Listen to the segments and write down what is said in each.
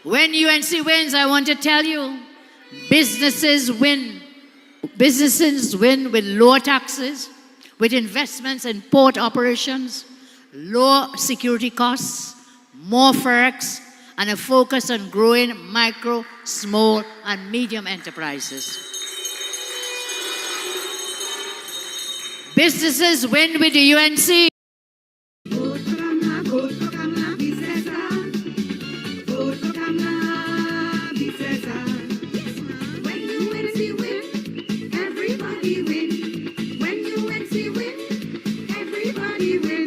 When UNC wins, I want to tell you, businesses win. Businesses win with lower taxes, with investments in port operations, low security costs, more forex, and a focus on growing micro, small, and medium enterprises. Businesses win with the UNC. Vote for Kamla, vote for Kamla Persad-Bissessar. Vote for Kamla Persad-Bissessar. When UNC win, everybody win. When UNC win, everybody win.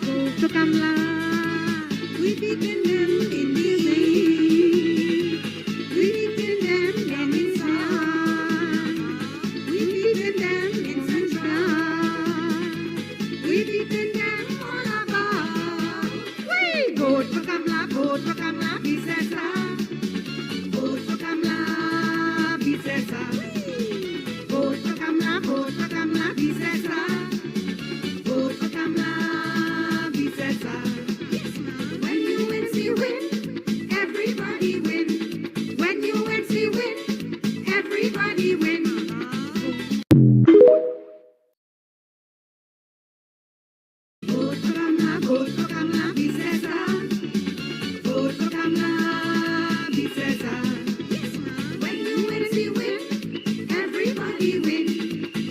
Vote for Kamla. We beaten them in the league. We beaten them down in South. We beaten them in Central. We beaten them all about. We vote for Kamla Persad-Bissessar. Vote for Kamla Persad-Bissessar. Vote for Kamla Persad-Bissessar. Vote for Kamla Persad-Bissessar. When UNC win, everybody win. When UNC win, everybody win. Vote for Kamla Persad-Bissessar. Vote for Kamla Persad-Bissessar. When UNC win, everybody win.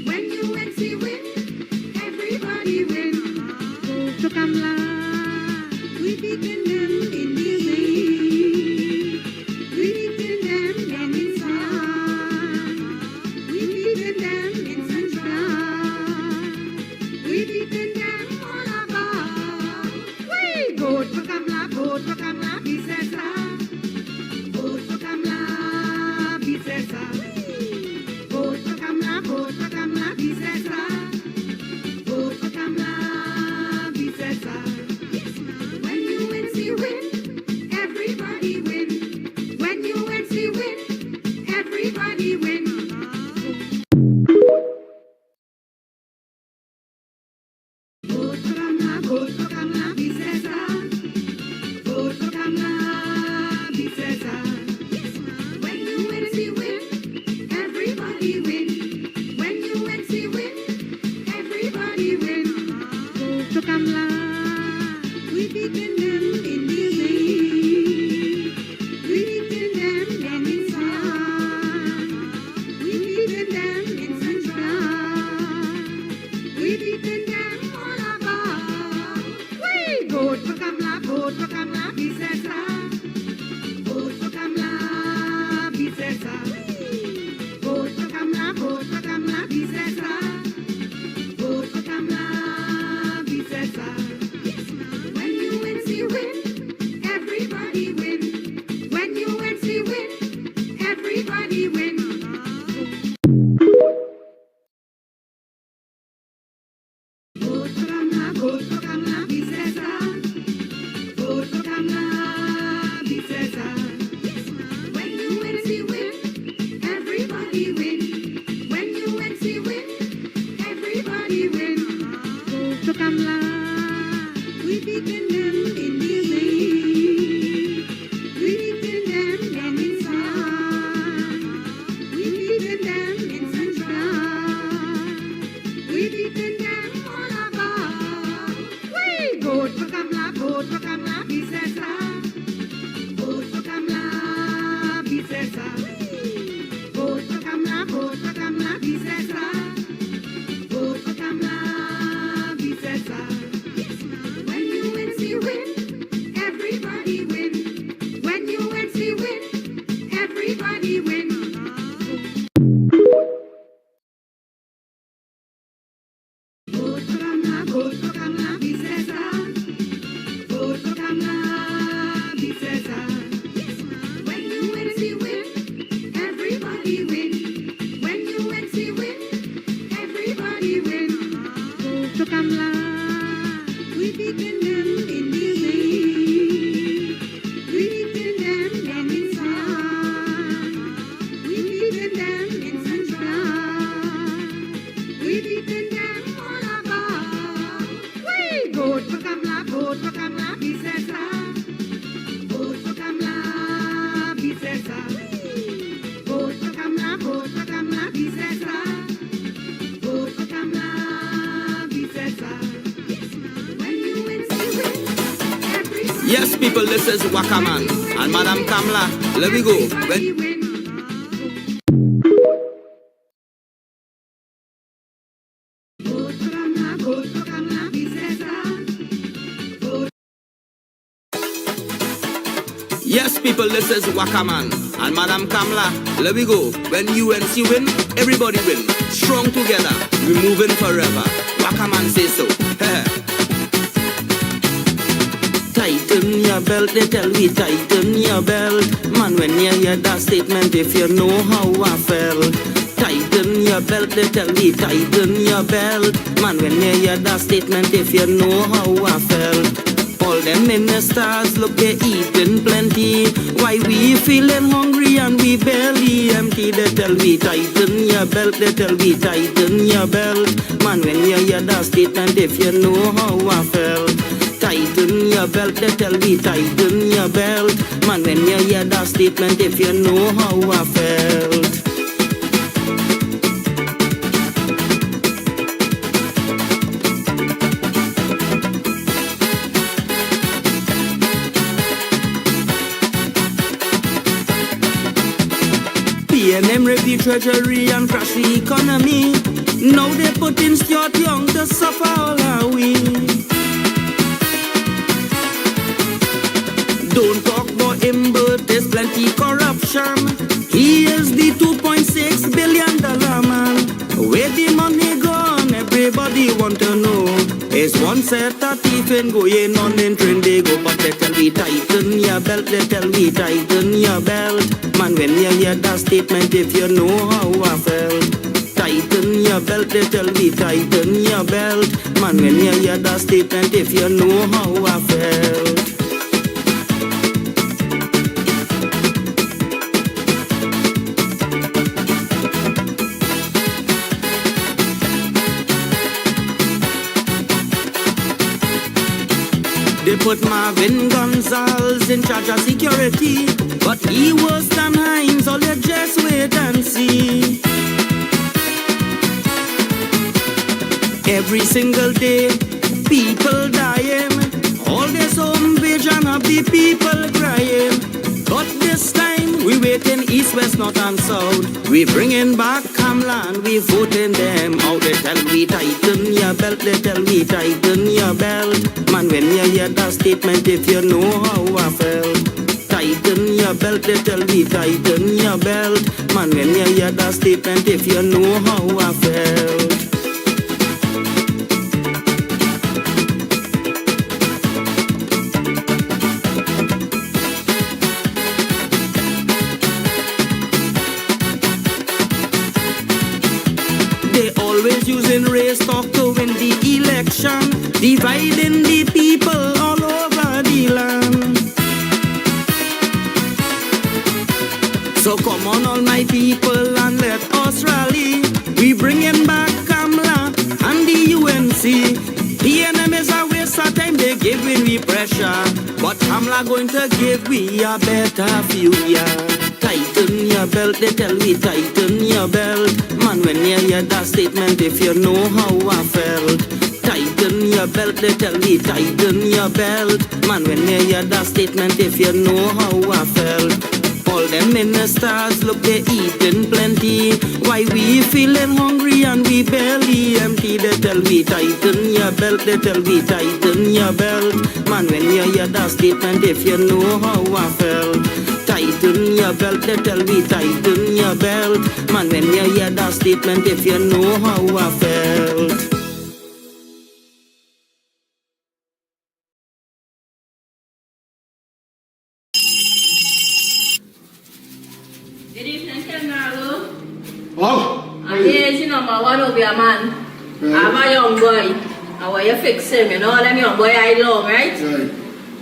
When UNC win, everybody win. Vote for Kamla. We beaten them in the league. We beaten them down in South. We beaten them in Central. We beaten them all about. We vote for Kamla Persad-Bissessar. Vote for Kamla Persad-Bissessar. Vote for Kamla Persad-Bissessar. Vote for Kamla Persad-Bissessar. When UNC win, everybody win. When UNC win, everybody win. Vote for Kamla Persad-Bissessar. Vote for Kamla Persad-Bissessar. When UNC win, everybody win. When UNC win, everybody win. Vote for Kamla. We beaten them in the league. We beaten them down in South. We beaten them in Central. We beaten them all about. We vote for Kamla Persad-Bissessar. Vote for Kamla Persad-Bissessar. Vote for Kamla Persad-Bissessar. Vote for Kamla Persad-Bissessar. When UNC win, everybody win. When UNC win, everybody win. Vote for Kamla Persad-Bissessar. Vote for Kamla Persad-Bissessar. When UNC win, everybody win. When UNC win, everybody win. Vote for Kamla. We beaten them in the league. We beaten them down in South. We beaten them in Central. We beaten them all about. We vote for Kamla Persad-Bissessar. Vote for Kamla Persad-Bissessar. Vote for Kamla Persad-Bissessar. Vote for Kamla Persad-Bissessar. When UNC win, everybody win. When UNC win, everybody win. Vote for Kamla Persad-Bissessar. Vote for Kamla Persad-Bissessar. When UNC win, everybody win. When UNC win, everybody win. Vote for Kamla. We beaten them in the league. We beaten them down in South. We beaten them in Central. We beaten them all about. We vote for Kamla Persad-Bissessar. Vote for Kamla people, this is Wakaman and Madam Kamla. Let me go. Vote for Kamla, vote for Kamla Persad-Bissessar. Yes, people, this is Wakaman and Madam Kamla. Let me go. When UNC win, everybody win. Strong together, we moving forever. Wakaman says so. Tighten your belt, they tell me tighten your belt. Man, when you hear that statement, if you know how I felt. Tighten your belt, they tell me tighten your belt. Man, when you hear that statement, if you know how I felt. All them ministers look they eating plenty. Why we feeling hungry and we barely empty? They tell me tighten your belt, they tell me tighten your belt. Man, when you hear that statement, if you know how I felt. Tighten your belt, they tell me tighten your belt. Man, when you hear that statement, if you know how I felt. PNM rape the treasury and crash the economy. Now they put in Stuart Young to suffer all are we. Don't talk about him, but there's plenty corruption. He is the $2.6 billion man. Where the money gone, everybody want to know. It's one set of thief going on in Trinidad, but they tell me tighten your belt, they tell me tighten your belt. Man, when you hear that statement, if you know how I felt. Tighten your belt, they tell me tighten your belt. Man, when you hear that statement, if you know how I felt. They put Marvin Gonzalez in charge of security, but he worse than Hines, all you just wait and see. Every single day, people dying, all this home vision of the people crying. But this time, we waiting east, west, north and south. We bringing back Kamla and we voting them out. They tell me tighten your belt, they tell me tighten your belt. Man, when you hear that statement, if you know how I felt. Tighten your belt, they tell me tighten your belt. Man, when you hear that statement, if you know how I felt. Always using race talk to win the election, dividing the people all over the land. So come on all my people and let us rally. We bringing back Kamla and the UNC. PNM is a waste of time, they giving we pressure, but Kamla going to give we a better future. Tighten your belt, they tell me tighten your belt. Man, when you hear that statement, if you know how I felt. Tighten your belt, they tell me tighten your belt. Man, when you hear that statement, if you know how I felt. All them ministers look they eating plenty. Why we feeling hungry and we barely empty? They tell me tighten your belt, they tell me tighten your belt. Man, when you hear that statement, if you know how I felt. Tighten your belt, they tell me tighten your belt. Man, when you hear that statement, if you know how I felt. Good evening, Kenaro. Oh, Here's your number one of your man. I'm a young boy. I want you fix him, you know them young boy I love, right? right.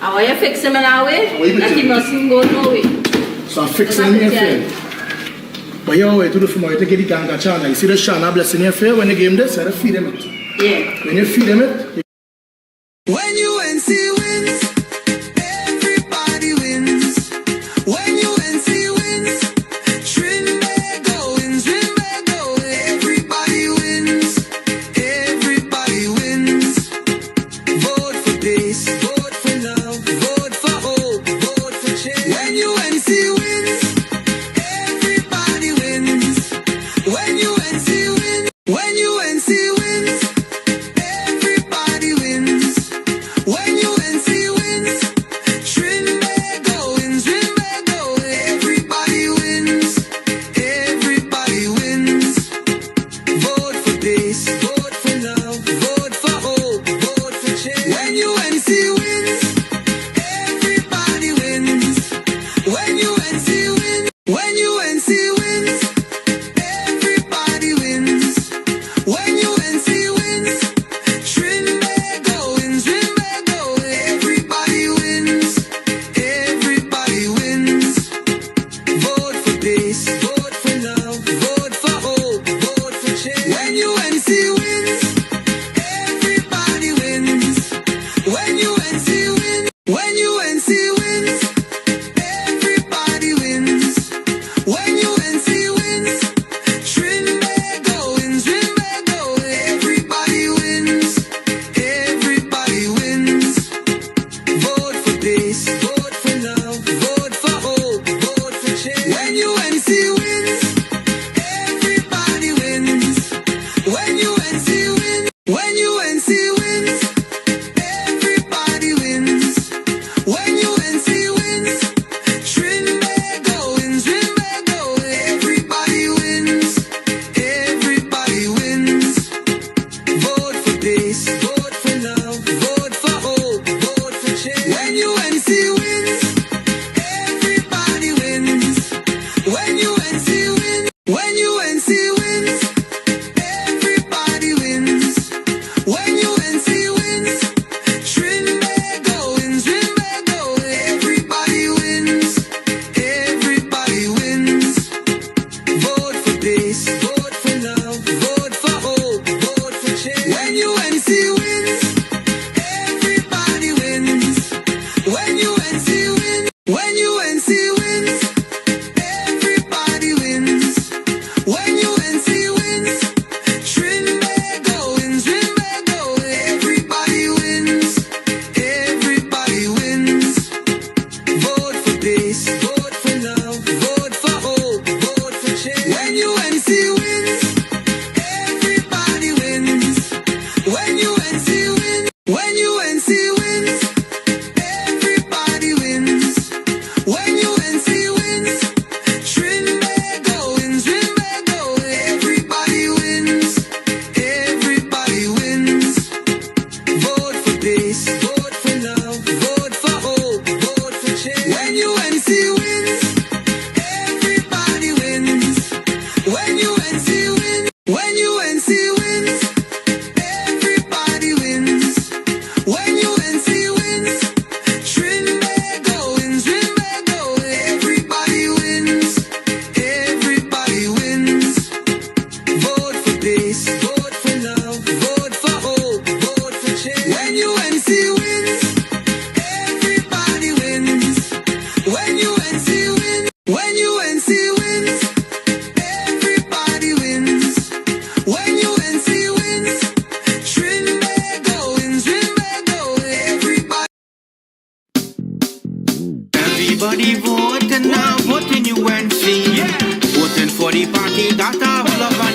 I want you fix him in a way What you that he doing? mustn't go no way. So I'm fixing your friend. But you always do the film, you take the gang of China. You see the China blessing your fair when you give them this, you feed them it. Yeah. When you feed them it, When UNC wins, everybody wins. When UNC wins, Trinbago wins, Trinbago wins. Everybody wins, everybody wins. Vote for peace, vote for love, vote for hope.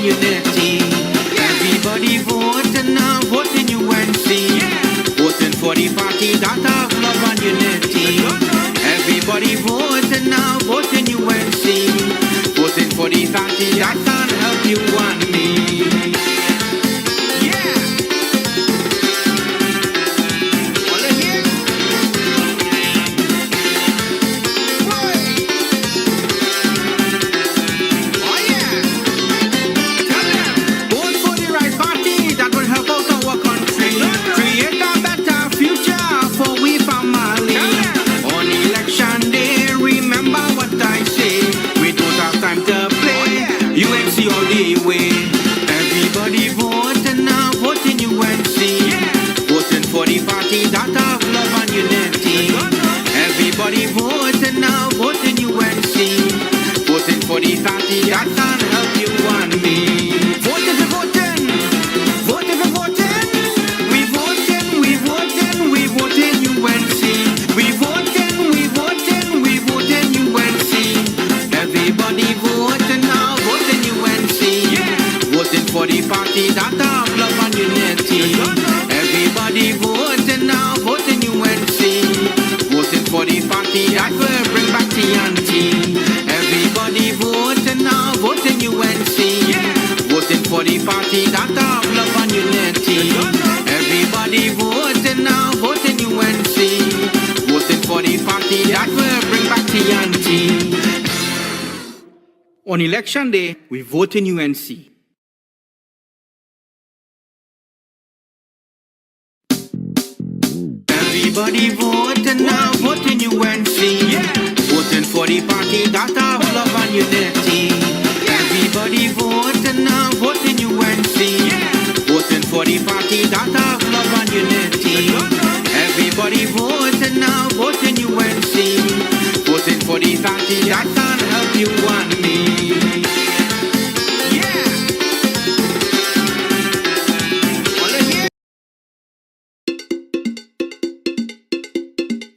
unity. Everybody voting now, voting UNC. Voting for the party that have love and unity. Everybody voting now, voting UNC. Voting for the party that can help you and me. Yeah. All in here? Boy. Oh yeah. Tell them. Vote for the right party that will help out our country. Create a better future for we family. On election day, remember what I say. We don't have time to play. UNC all the way. Everybody voting now, voting UNC. Voting for the party that have love and unity. Everybody voting now, voting UNC. Voting for the party that can help you and me. Vote if you're voting. Vote if you're voting. We voting, we voting, we voting UNC. We voting, we voting, we voting UNC. Everybody voting now, voting UNC. Voting for the party that have love and unity. Everybody voting now, voting UNC. Voting for the party that will bring back the ante. Everybody voting now, voting UNC. Voting for the party that have love and unity. Everybody voting now, voting UNC. Voting for the party that will bring back the ante. On election day, we vote in UNC. Everybody voting now, voting UNC. Voting for the party that have love and unity. Everybody voting now, voting UNC. Voting for the party that have love and unity. Everybody voting now, voting UNC. Voting for the party that can help you and me. Yeah.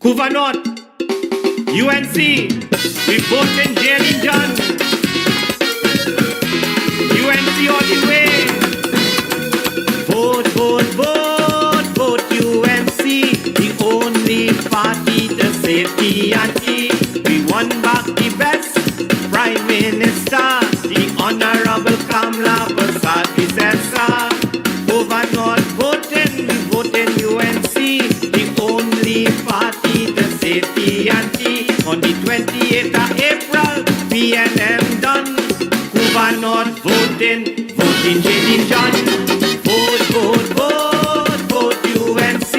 Couva North, UNC, we vote in Jearlean John. UNC all the way. Vote, vote, vote, vote UNC, the only party to save the ante. We won back the best Prime Minister, the Honorable Kamla Persad-Bissessar. Couva North voting, we vote in UNC, the only party to save the ante. On the 28th of April, PNM done. Couva North voting, voting Jearlean John. Vote, vote, vote, vote UNC,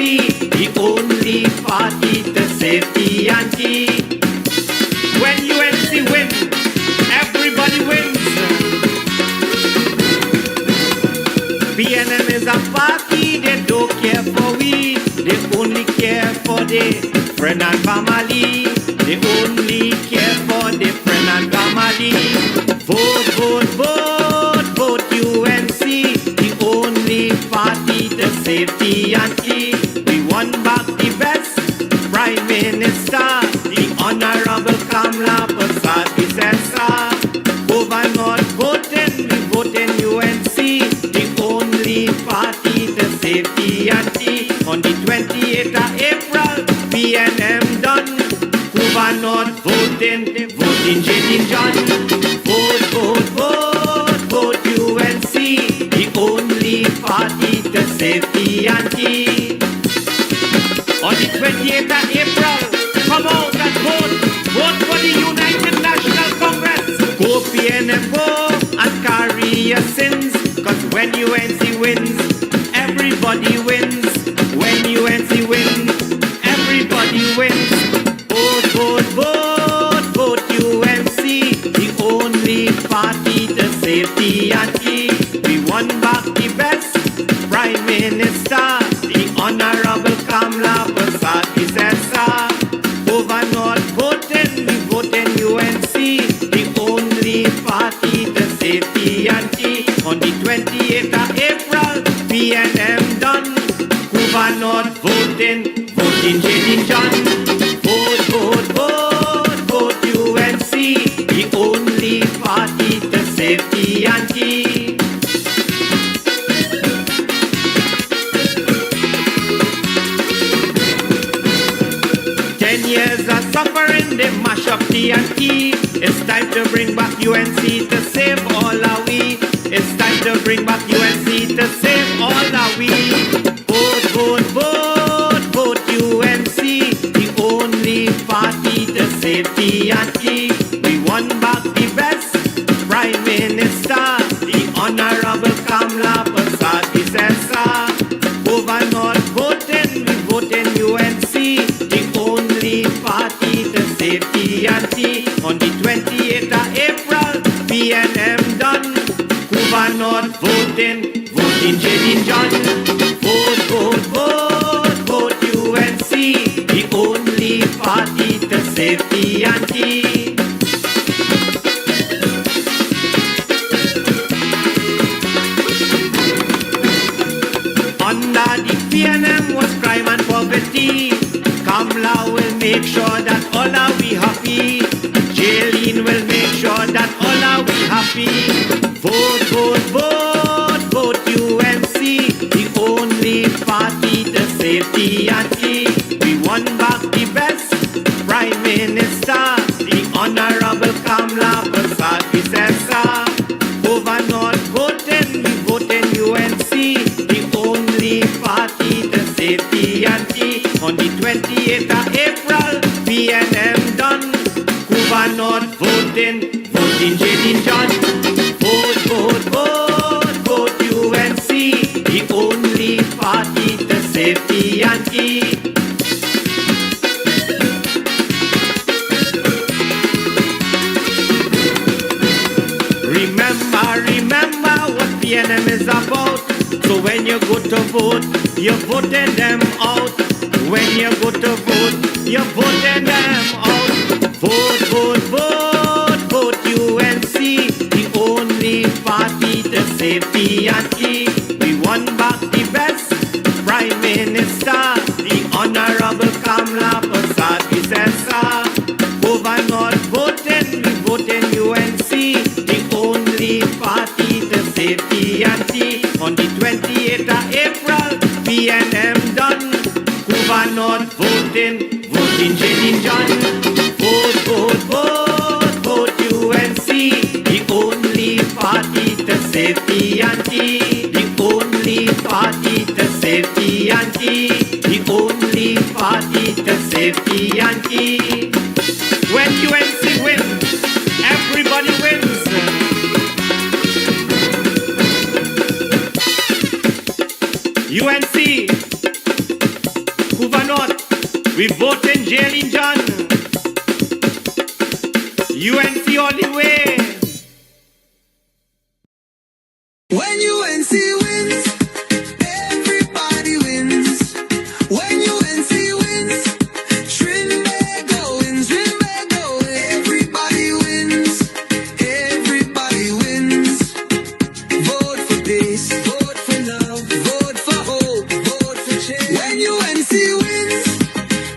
the only party to save the ante. When UNC wins, everybody wins. PNM is a party, they don't care for we. They only care for the friend and family. They only care for the friend and family. Vote, vote, vote, vote UNC, the only party to save the ante. We won back the best Prime Minister, the Honorable Kamla Persad-Bissessar. Couva North voting, we vote in UNC, the only party to save the ante. On the 28th of April, PNM done. Couva North voting, voting Jearlean John. Vote, vote, vote, vote UNC, the only party to save the ante. On the 28th of April, come out and vote. Vote for the United National Congress. Go PNM, go and carry your sins. Cause when UNC wins, everybody wins. When UNC wins, everybody wins. Vote, vote, vote, vote UNC, the only party to save the ante. We won back the best Prime Minister, the Honorable Kamla Persad-Bissessar. Couva North voting, we vote in UNC, the only party to save the ante. On the 28th of April, PNM done. Couva North voting, voting Jearlean John. Vote, vote, vote, vote UNC, the only party to save the ante. safety. It's time to bring back UNC to save all our we. It's time to bring back UNC to save all our we. Vote, vote, vote, vote UNC, the only party to save TNT. We won back the best Prime Minister, the Honorable Kamla Persad-Bissessar. Over not voting, we vote in UNC, the only party to save TNT. On the 28th of April, PNM done. Over not voting, voting Jearlean John. Vote, vote, vote, vote UNC, the only party to save TNT. Under the PNM was crime and poverty. Kamla will make sure that all are we happy. Jearlean will make sure that all are we happy. Vote, vote, vote, vote UNC, the only party to save TNT. We won back the best Prime Minister, the Honorable Kamla Persad-Bissessar. Over not voting, we vote in UNC, the only party to save TNT. On the 28th of April, PNM done. Over not voting, voting Jearlean John. Vote, vote, vote, vote UNC, the only party to save TNT. Remember what PNM is about. So when you go to vote, you're voting them out. When you go to vote, you're voting them out. Vote, vote, vote, vote UNC, the only party to save TNT. We won back the best Prime Minister, the Honorable Kamla Persad-Bissessar. Over not voting, we vote in UNC, the only party to save TNT. On the 28th of April, PNM done. Over not voting, voting Jearlean John. Vote, vote, vote, vote UNC, the only party to save TNT. The only party to save TNT. The only party to save TNT. When UNC wins, everybody wins. UNC, Hoover North, we vote in Jearlean John. UNC all the way. When UNC wins, everybody wins. When UNC wins, Trinbago wins, Trinbago. Everybody wins, everybody wins. Vote for peace, vote for love, vote for hope, vote for change. When UNC wins,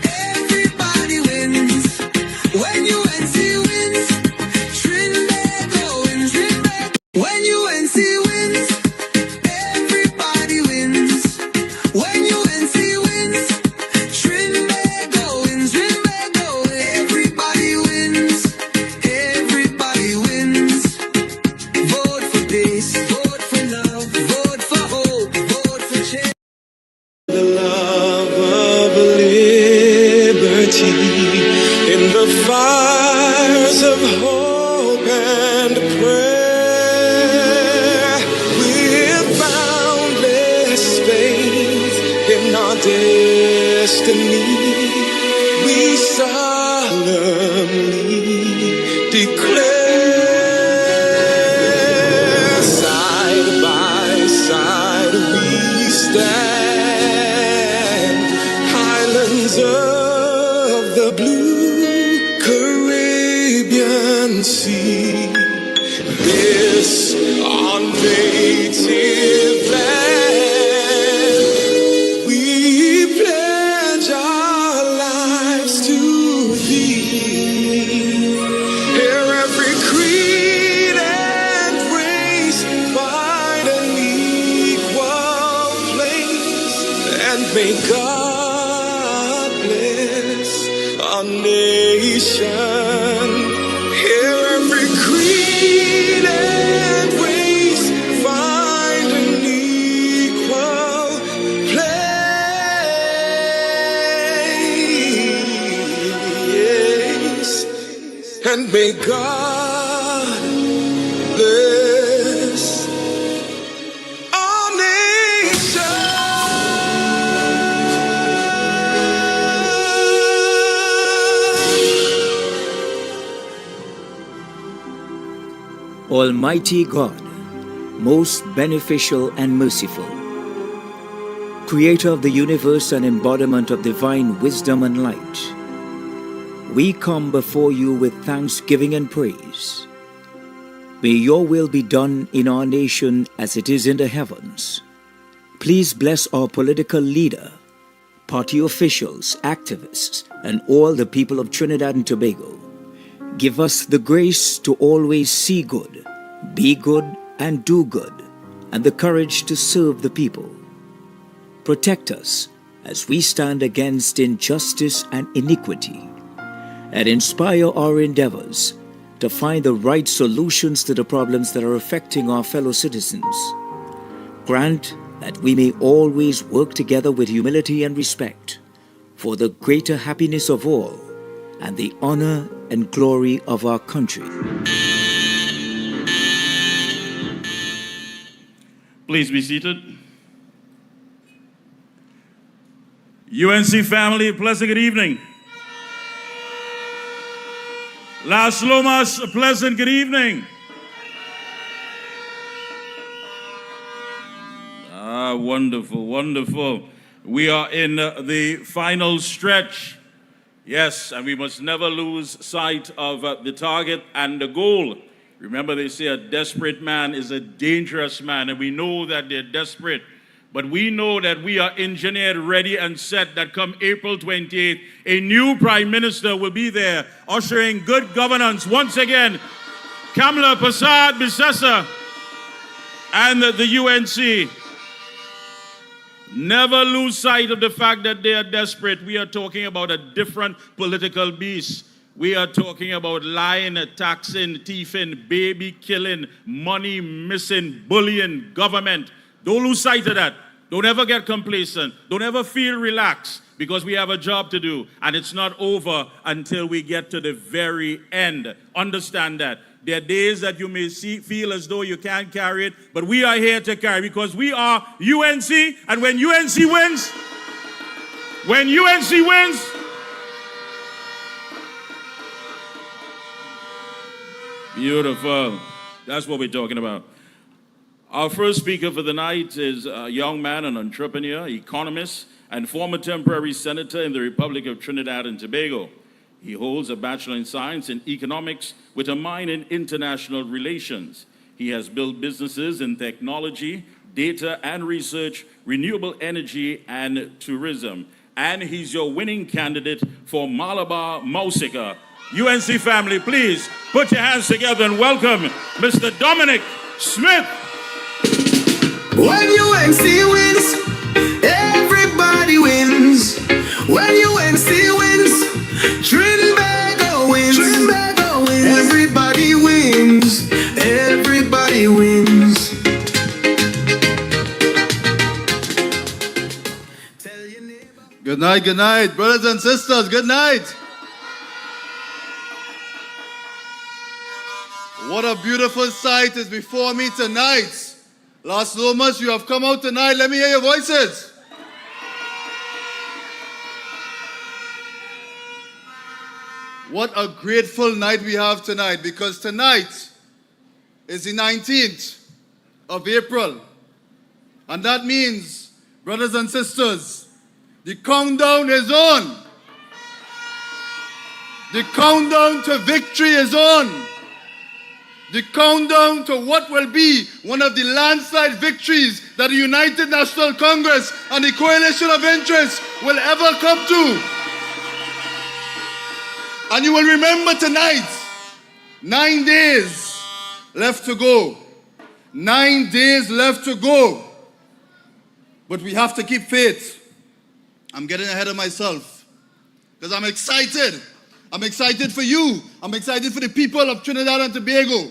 everybody wins. When UNC wins, Trinbago wins, Trinbago. When UNC wins, everybody wins. When UNC wins, Trinbago wins, Trinbago. Everybody wins, everybody wins. Vote for peace, vote for love, vote for hope, vote for change. The love of liberty in the fires of hope and prayer, with boundless faith in our destiny, we solemnly declare, side by side we stand, highlands of the blue Caribbean Sea, this our native land. We pledge our lives to thee. Here every creed and race find an equal place, and may God bless our nation. May God bless our nation. Almighty God, most beneficial and merciful, Creator of the universe and embodiment of divine wisdom and light, we come before you with thanksgiving and praise. May your will be done in our nation as it is in the heavens. Please bless our political leader, party officials, activists, and all the people of Trinidad and Tobago. Give us the grace to always see good, be good, and do good, and the courage to serve the people. Protect us as we stand against injustice and iniquity, and inspire our endeavors to find the right solutions to the problems that are affecting our fellow citizens. Grant that we may always work together with humility and respect for the greater happiness of all and the honor and glory of our country. Please be seated. UNC family, pleasant good evening. Las Lomas, a pleasant good evening. Wonderful, wonderful. We are in the final stretch. Yes, and we must never lose sight of the target and the goal. Remember, they say a desperate man is a dangerous man, and we know that they're desperate. But we know that we are engineered, ready, and set that come April 28th, a new prime minister will be there, ushering good governance once again. Kamla Persad-Bissessar and the UNC. Never lose sight of the fact that they are desperate. We are talking about a different political beast. We are talking about lying, taxing, thieving, baby killing, money missing, bullying, government. Don't lose sight of that. Don't ever get complacent. Don't ever feel relaxed, because we have a job to do, and it's not over until we get to the very end. Understand that. There are days that you may feel as though you can't carry it, but we are here to carry, because we are UNC, and when UNC wins, beautiful. That's what we're talking about. Our first speaker for the night is a young man, an entrepreneur, economist, and former temporary senator in the Republic of Trinidad and Tobago. He holds a Bachelor in Science in Economics with a minor in International Relations. He has built businesses in technology, data and research, renewable energy, and tourism. And he's your winning candidate for Malabar Mausika. UNC family, please put your hands together and welcome Mr. Dominic Smith. When UNC wins, everybody wins. When UNC wins, Trinbago wins. Trinbago wins. Everybody wins. Everybody wins. Good night, brothers and sisters, good night. What a beautiful sight is before me tonight. Las Lomas, you have come out tonight. Let me hear your voices. What a grateful night we have tonight, because tonight is the 19th of April. And that means, brothers and sisters, the countdown is on. The countdown to victory is on. The countdown to what will be one of the landslide victories that the United National Congress and the Coalition of Interests will ever come to. And you will remember tonight, 9 days left to go. 9 days left to go. But we have to keep faith. I'm getting ahead of myself because I'm excited. I'm excited for you. I'm excited for the people of Trinidad and Tobago.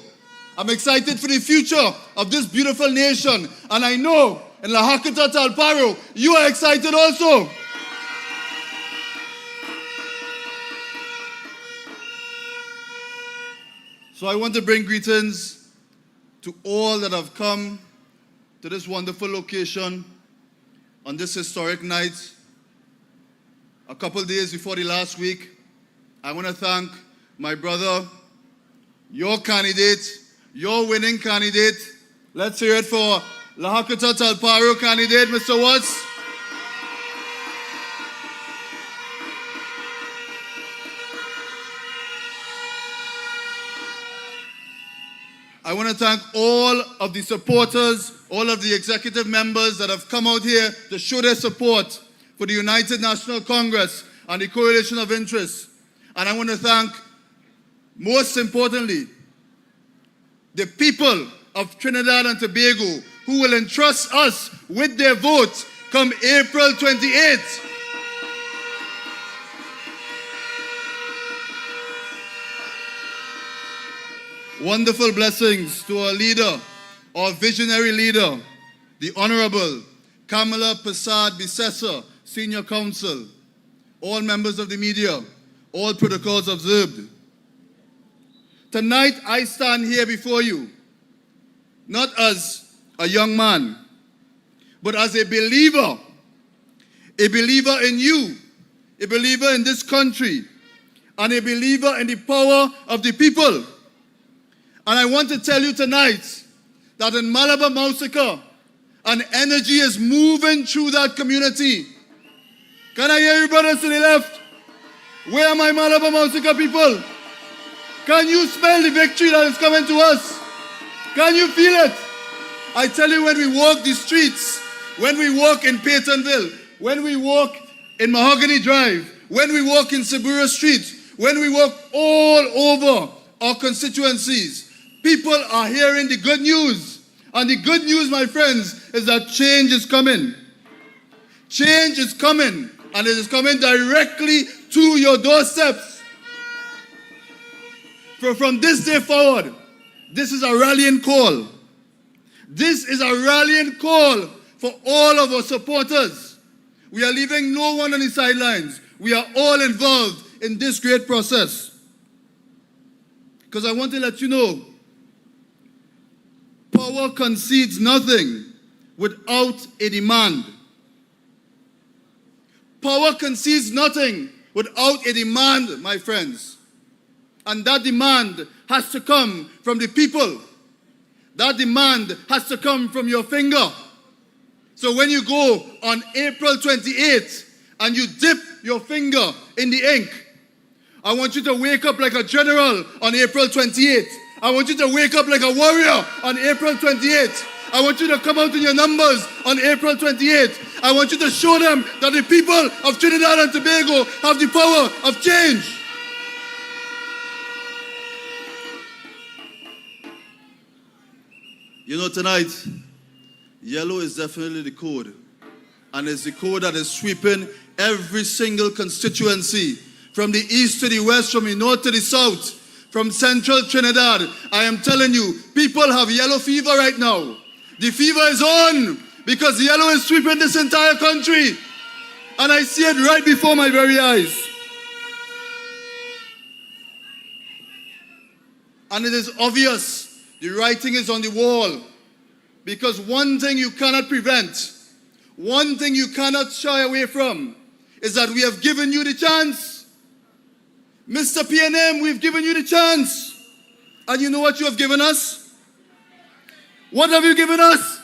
I'm excited for the future of this beautiful nation. And I know in Horquetta-Talapro, you are excited also. So I want to bring greetings to all that have come to this wonderful location on this historic night. A couple days before the last week, I want to thank my brother, your candidate, your winning candidate. Let's hear it for Horquetta-Talapro candidate, Mr. Watts. I want to thank all of the supporters, all of the executive members that have come out here to show their support for the United National Congress and the Coalition of Interests. And I want to thank, most importantly, the people of Trinidad and Tobago who will entrust us with their vote come April 28th. Wonderful blessings to our leader, our visionary leader, the Honorable Kamla Persad-Bissessar, Senior Counsel, all members of the media, all protocols observed. Tonight I stand here before you, not as a young man, but as a believer in you, a believer in this country, and a believer in the power of the people. And I want to tell you tonight that in Malabar Mausaka, an energy is moving through that community. Can I hear you, brothers to the left? Where are my Malabar Mausaka people? Can you smell the victory that is coming to us? Can you feel it? I tell you, when we walk the streets, when we walk in Peytonville, when we walk in Mahogany Drive, when we walk in Sabura Street, when we walk all over our constituencies, people are hearing the good news. And the good news, my friends, is that change is coming. Change is coming, and it is coming directly to your doorsteps. From this day forward, this is a rallying call. This is a rallying call for all of our supporters. We are leaving no one on the sidelines. We are all involved in this great process. Because I want to let you know, power concedes nothing without a demand. Power concedes nothing without a demand, my friends. And that demand has to come from the people. That demand has to come from your finger. So when you go on April 28th and you dip your finger in the ink, I want you to wake up like a general on April 28th. I want you to wake up like a warrior on April 28th. I want you to come out in your numbers on April 28th. I want you to show them that the people of Trinidad and Tobago have the power of change. You know, tonight, yellow is definitely the code. And it's the code that is sweeping every single constituency, from the east to the west, from the north to the south, from central Trinidad. I am telling you, people have yellow fever right now. The fever is on because yellow is sweeping this entire country. And I see it right before my very eyes. And it is obvious. The writing is on the wall. Because one thing you cannot prevent, one thing you cannot shy away from, is that we have given you the chance. Mr. PNM, we've given you the chance. And you know what you have given us? What have you given us?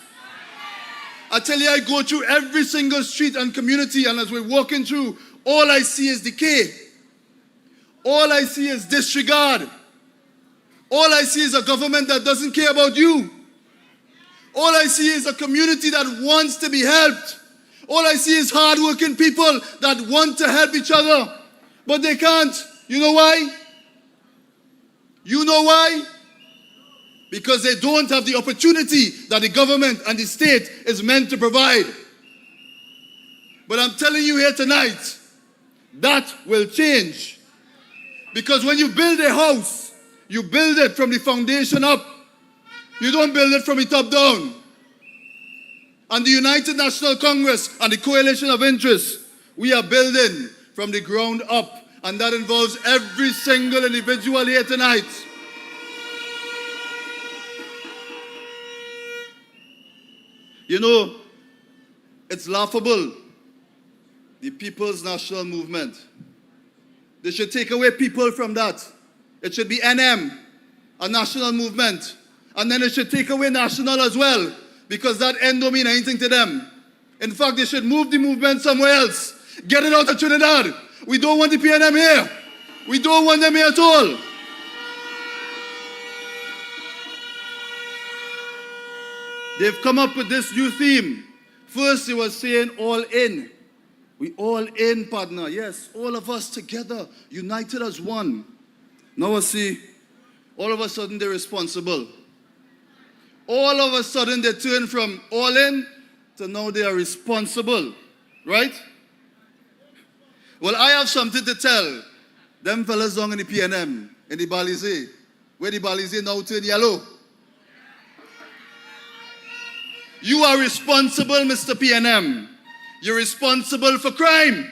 I tell you, I go through every single street and community, and as we're walking through, all I see is decay. All I see is disregard. All I see is a government that doesn't care about you. All I see is a community that wants to be helped. All I see is hardworking people that want to help each other, but they can't. You know why? You know why? Because they don't have the opportunity that the government and the state is meant to provide. But I'm telling you here tonight, that will change. Because when you build a house, you build it from the foundation up. You don't build it from the top down. And the United National Congress and the Coalition of Interests, we are building from the ground up. And that involves every single individual here tonight. You know, it's laughable. The People's National Movement. They should take away people from that. It should be NM, a national movement. And then it should take away national as well, because that N don't mean anything to them. In fact, they should move the movement somewhere else. Get it out of Trinidad. We don't want the PNM here. We don't want them here at all. They've come up with this new theme. First, they were saying all in. We all in, partner. Yes, all of us together, united as one. Now I see, all of a sudden they're responsible. All of a sudden they turn from all in to now they are responsible. Right? Well, I have something to tell them fellas down in the PNM, in the Balize, where the Balize now turn yellow. You are responsible, Mr. PNM. You're responsible for crime.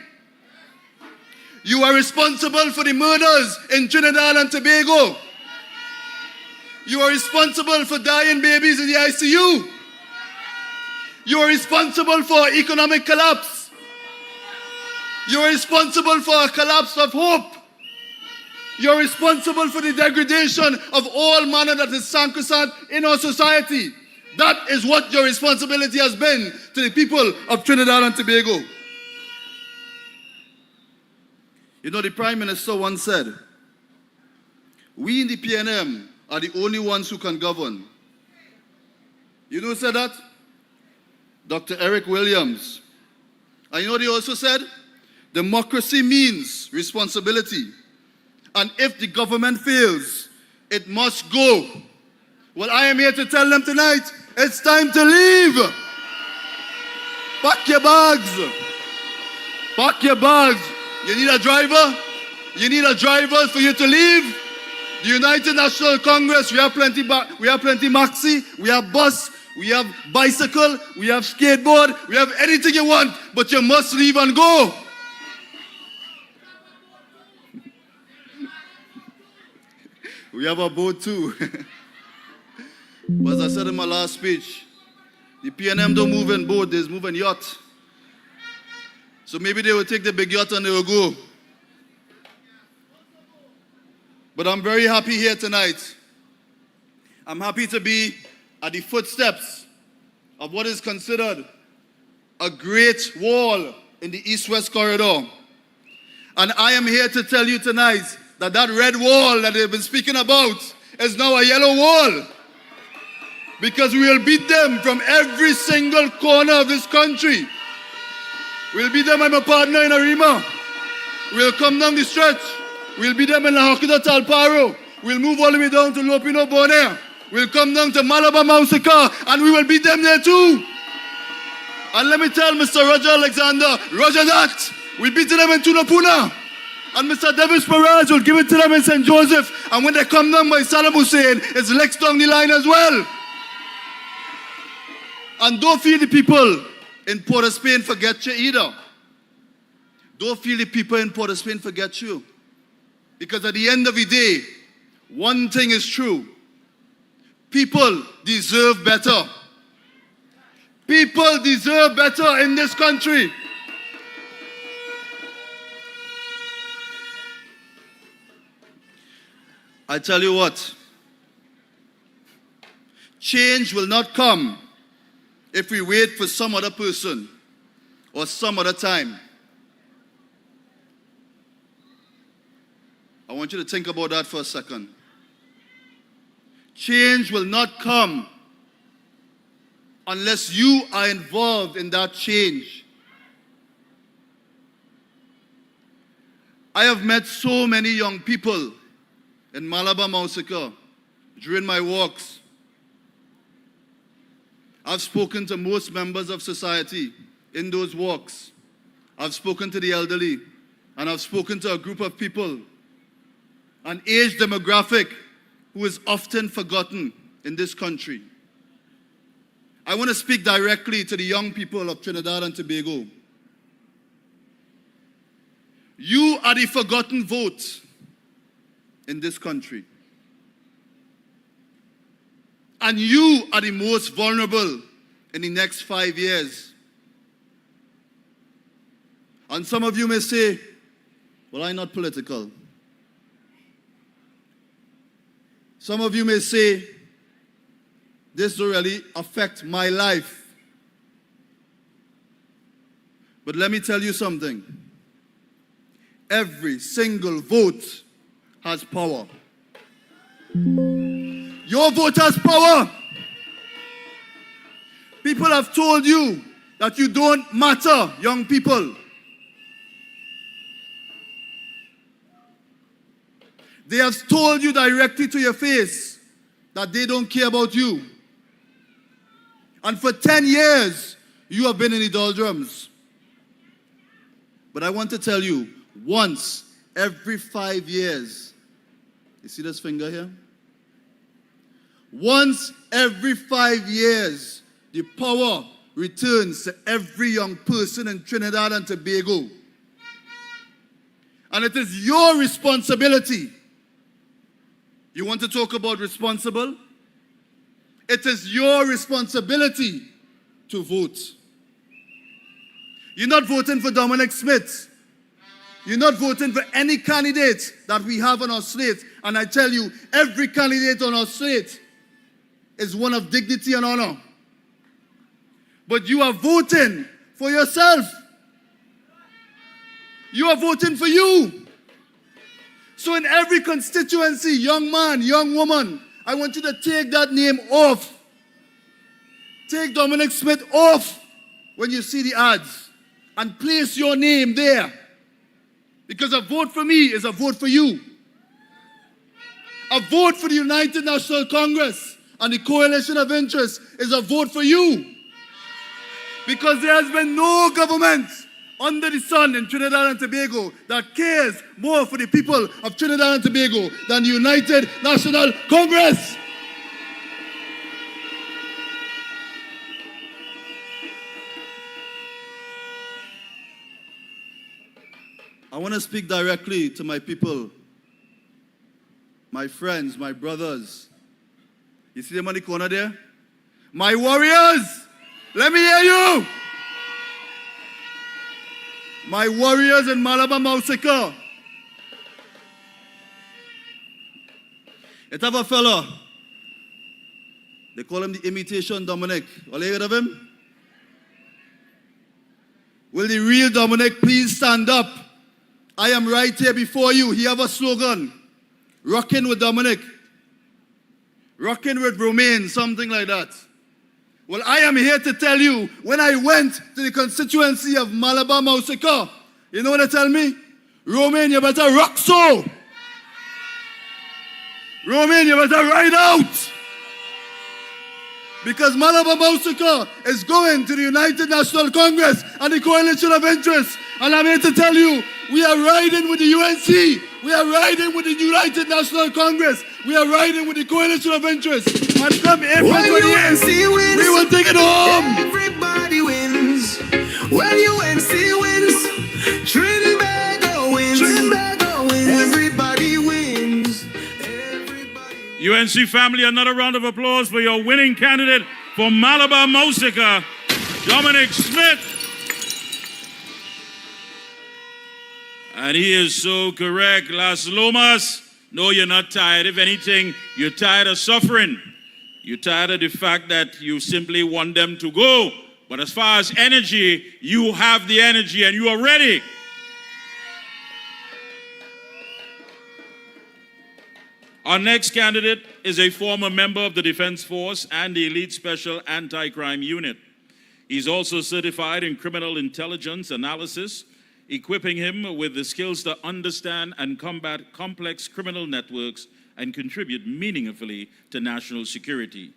You are responsible for the murders in Trinidad and Tobago. You are responsible for dying babies in the ICU. You are responsible for economic collapse. You are responsible for a collapse of hope. You are responsible for the degradation of all manner that is sacrosanct in our society. That is what your responsibility has been to the people of Trinidad and Tobago. You know, the Prime Minister once said, we in the PNM are the only ones who can govern. You know who said that? Dr. Eric Williams. And you know what he also said? Democracy means responsibility. And if the government fails, it must go. Well, I am here to tell them tonight, it's time to leave. Pack your bags. Pack your bags. You need a driver? You need a driver for you to leave? The United National Congress, we have plenty maxi, we have bus, we have bicycle, we have skateboard, we have anything you want, but you must leave and go. We have a boat too. But as I said in my last speech, the PNM don't move in boat, they move in yacht. So maybe they will take the big yacht and they will go. But I'm very happy here tonight. I'm happy to be at the footsteps of what is considered a great wall in the East-West corridor. And I am here to tell you tonight that that red wall that they've been speaking about is now a yellow wall. Because we will beat them from every single corner of this country. We'll beat them, I'm a partner in Arima. We'll come down the stretch. We'll beat them in La Horquetta-Talapro. We'll move all the way down to Lopino Bonaire. We'll come down to Malabar Mausika, and we will beat them there too. And let me tell Mr. Roger Alexander, Roger that. We'll beat them in Tunapuna. And Mr. Davis Perez will give it to them in St. Joseph. And when they come down by Saddam Hussein, it's legs down the line as well. And don't feel the people in Port of Spain forget you either. Don't feel the people in Port of Spain forget you. Because at the end of the day, one thing is true. People deserve better. People deserve better in this country. I tell you what, change will not come if we wait for some other person or some other time. I want you to think about that for a second. Change will not come unless you are involved in that change. I have met so many young people in Malabar Mausika during my walks. I've spoken to most members of society in those walks. I've spoken to the elderly, and I've spoken to a group of people, an age demographic who is often forgotten in this country. I want to speak directly to the young people of Trinidad and Tobago. You are the forgotten vote in this country. And you are the most vulnerable in the next 5 years. And some of you may say, well, I'm not political. Some of you may say, this will really affect my life. But let me tell you something. Every single vote has power. Your vote has power. People have told you that you don't matter, young people. They have told you directly to your face that they don't care about you. And for 10 years, you have been in the doldrums. But I want to tell you, once every 5 years, you see this finger here? Once every 5 years, the power returns to every young person in Trinidad and Tobago. And it is your responsibility. You want to talk about responsible? It is your responsibility to vote. You're not voting for Dominic Smith. You're not voting for any candidate that we have on our slate. And I tell you, every candidate on our slate is one of dignity and honor. But you are voting for yourself. You are voting for you. So in every constituency, young man, young woman, I want you to take that name off. Take Dominic Smith off when you see the ads and place your name there. Because a vote for me is a vote for you. A vote for the United National Congress and the Coalition of Interest is a vote for you. Because there has been no government under the sun in Trinidad and Tobago that cares more for the people of Trinidad and Tobago than the United National Congress. I want to speak directly to my people, my friends, my brothers. You see them on the corner there? My warriors, let me hear you. My warriors in Malabar Mausika. It have a fella. They call him the imitation Dominic. All you heard of him? Will the real Dominic please stand up? I am right here before you. He have a slogan. Rockin' with Dominic. Rockin' with Romaine, something like that. Well, I am here to tell you, when I went to the constituency of Malabar Mausika, you know what they tell me? Romaine, you better rock so. Romaine, you better ride out. Because Malabar Mausika is going to the United National Congress and the Coalition of Interest. And I'm here to tell you, we are riding with the UNC. We are riding with the United National Congress. We are riding with the Coalition of Interest. And come April 28th, we will take it home. Everybody wins. When UNC wins, Trinidad wins. Trinidad wins. Everybody wins. Everybody. UNC family, another round of applause for your winning candidate for Malabar Mausika, Dominic Smith. And he is so correct. Las Lomas, no, you're not tired. If anything, you're tired of suffering. You're tired of the fact that you simply want them to go. But as far as energy, you have the energy and you are ready. Our next candidate is a former member of the Defense Force and the Elite Special Anti-Crime Unit. He's also certified in criminal intelligence analysis, equipping him with the skills to understand and combat complex criminal networks and contribute meaningfully to national security.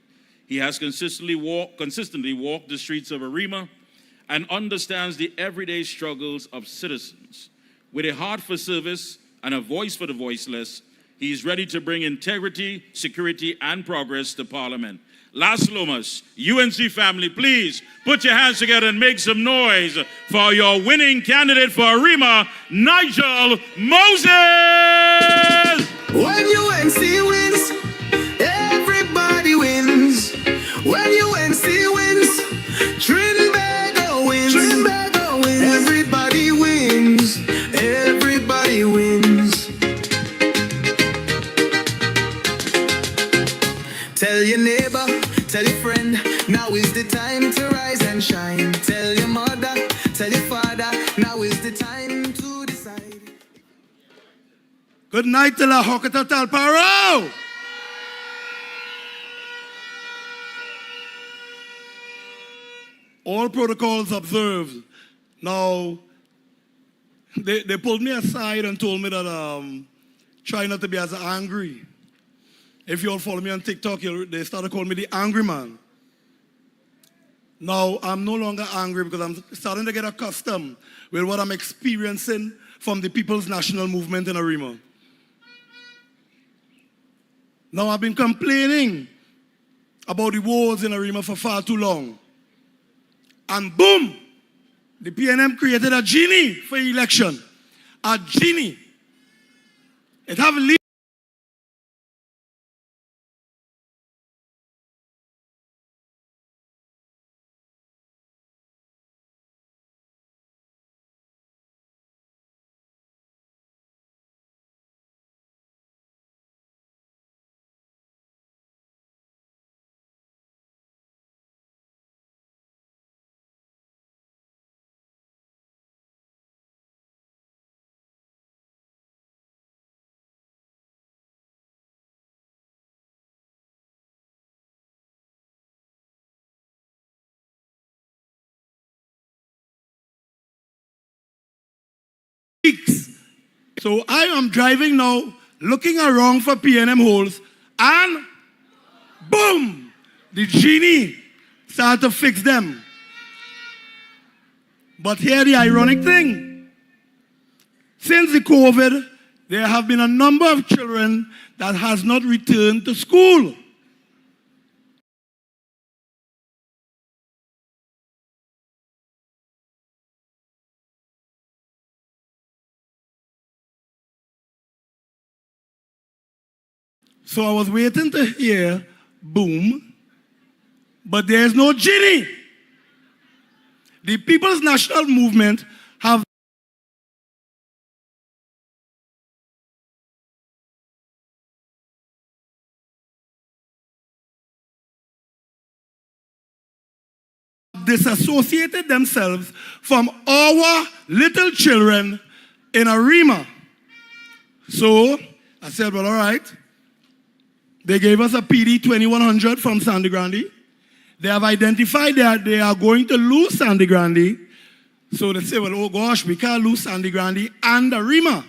He has consistently walked the streets of Arima and understands the everyday struggles of citizens. With a heart for service and a voice for the voiceless, he is ready to bring integrity, security, and progress to Parliament. Las Lomas, UNC family, please put your hands together and make some noise for your winning candidate for Arima, Nigel Moses! When UNC wins, everybody wins. When UNC wins, time to rise and shine. Tell your mother, tell your father, now is the time to decide. Good night to la Horquetta-Talapro. All protocols observed. Now, they pulled me aside and told me that try not to be as angry. If you all follow me on TikTok, they started calling me the angry man. Now, I'm no longer angry because I'm starting to get accustomed with what I'm experiencing from the People's National Movement in Arima. Now, I've been complaining about the wars in Arima for far too long. And boom, the PNM created a genie for election. A genie. It have weeks. So I am driving now, looking around for PNM holes, and boom, the genie started to fix them. But here the ironic thing. Since the COVID, there have been a number of children that has not returned to school. So I was waiting to hear boom, but there's no genie. The People's National Movement have disassociated themselves from our little children in Arima. So I said, well, all right. They gave us a PD 2100 from Sandy Grande. They have identified that they are going to lose Sandy Grande. So they say, well, oh gosh, we can't lose Sandy Grande and Arima.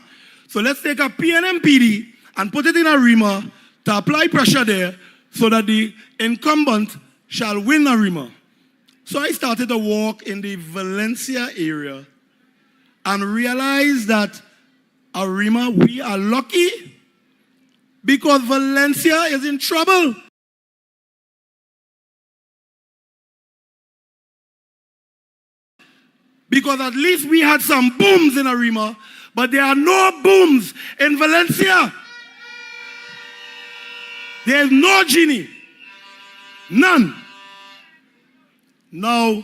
So let's take a PNM PD and put it in Arima to apply pressure there so that the incumbent shall win Arima. So I started to walk in the Valencia area and realized that Arima, we are lucky because Valencia is in trouble. Because at least we had some booms in Arima, but there are no booms in Valencia. There's no genie. None. Now,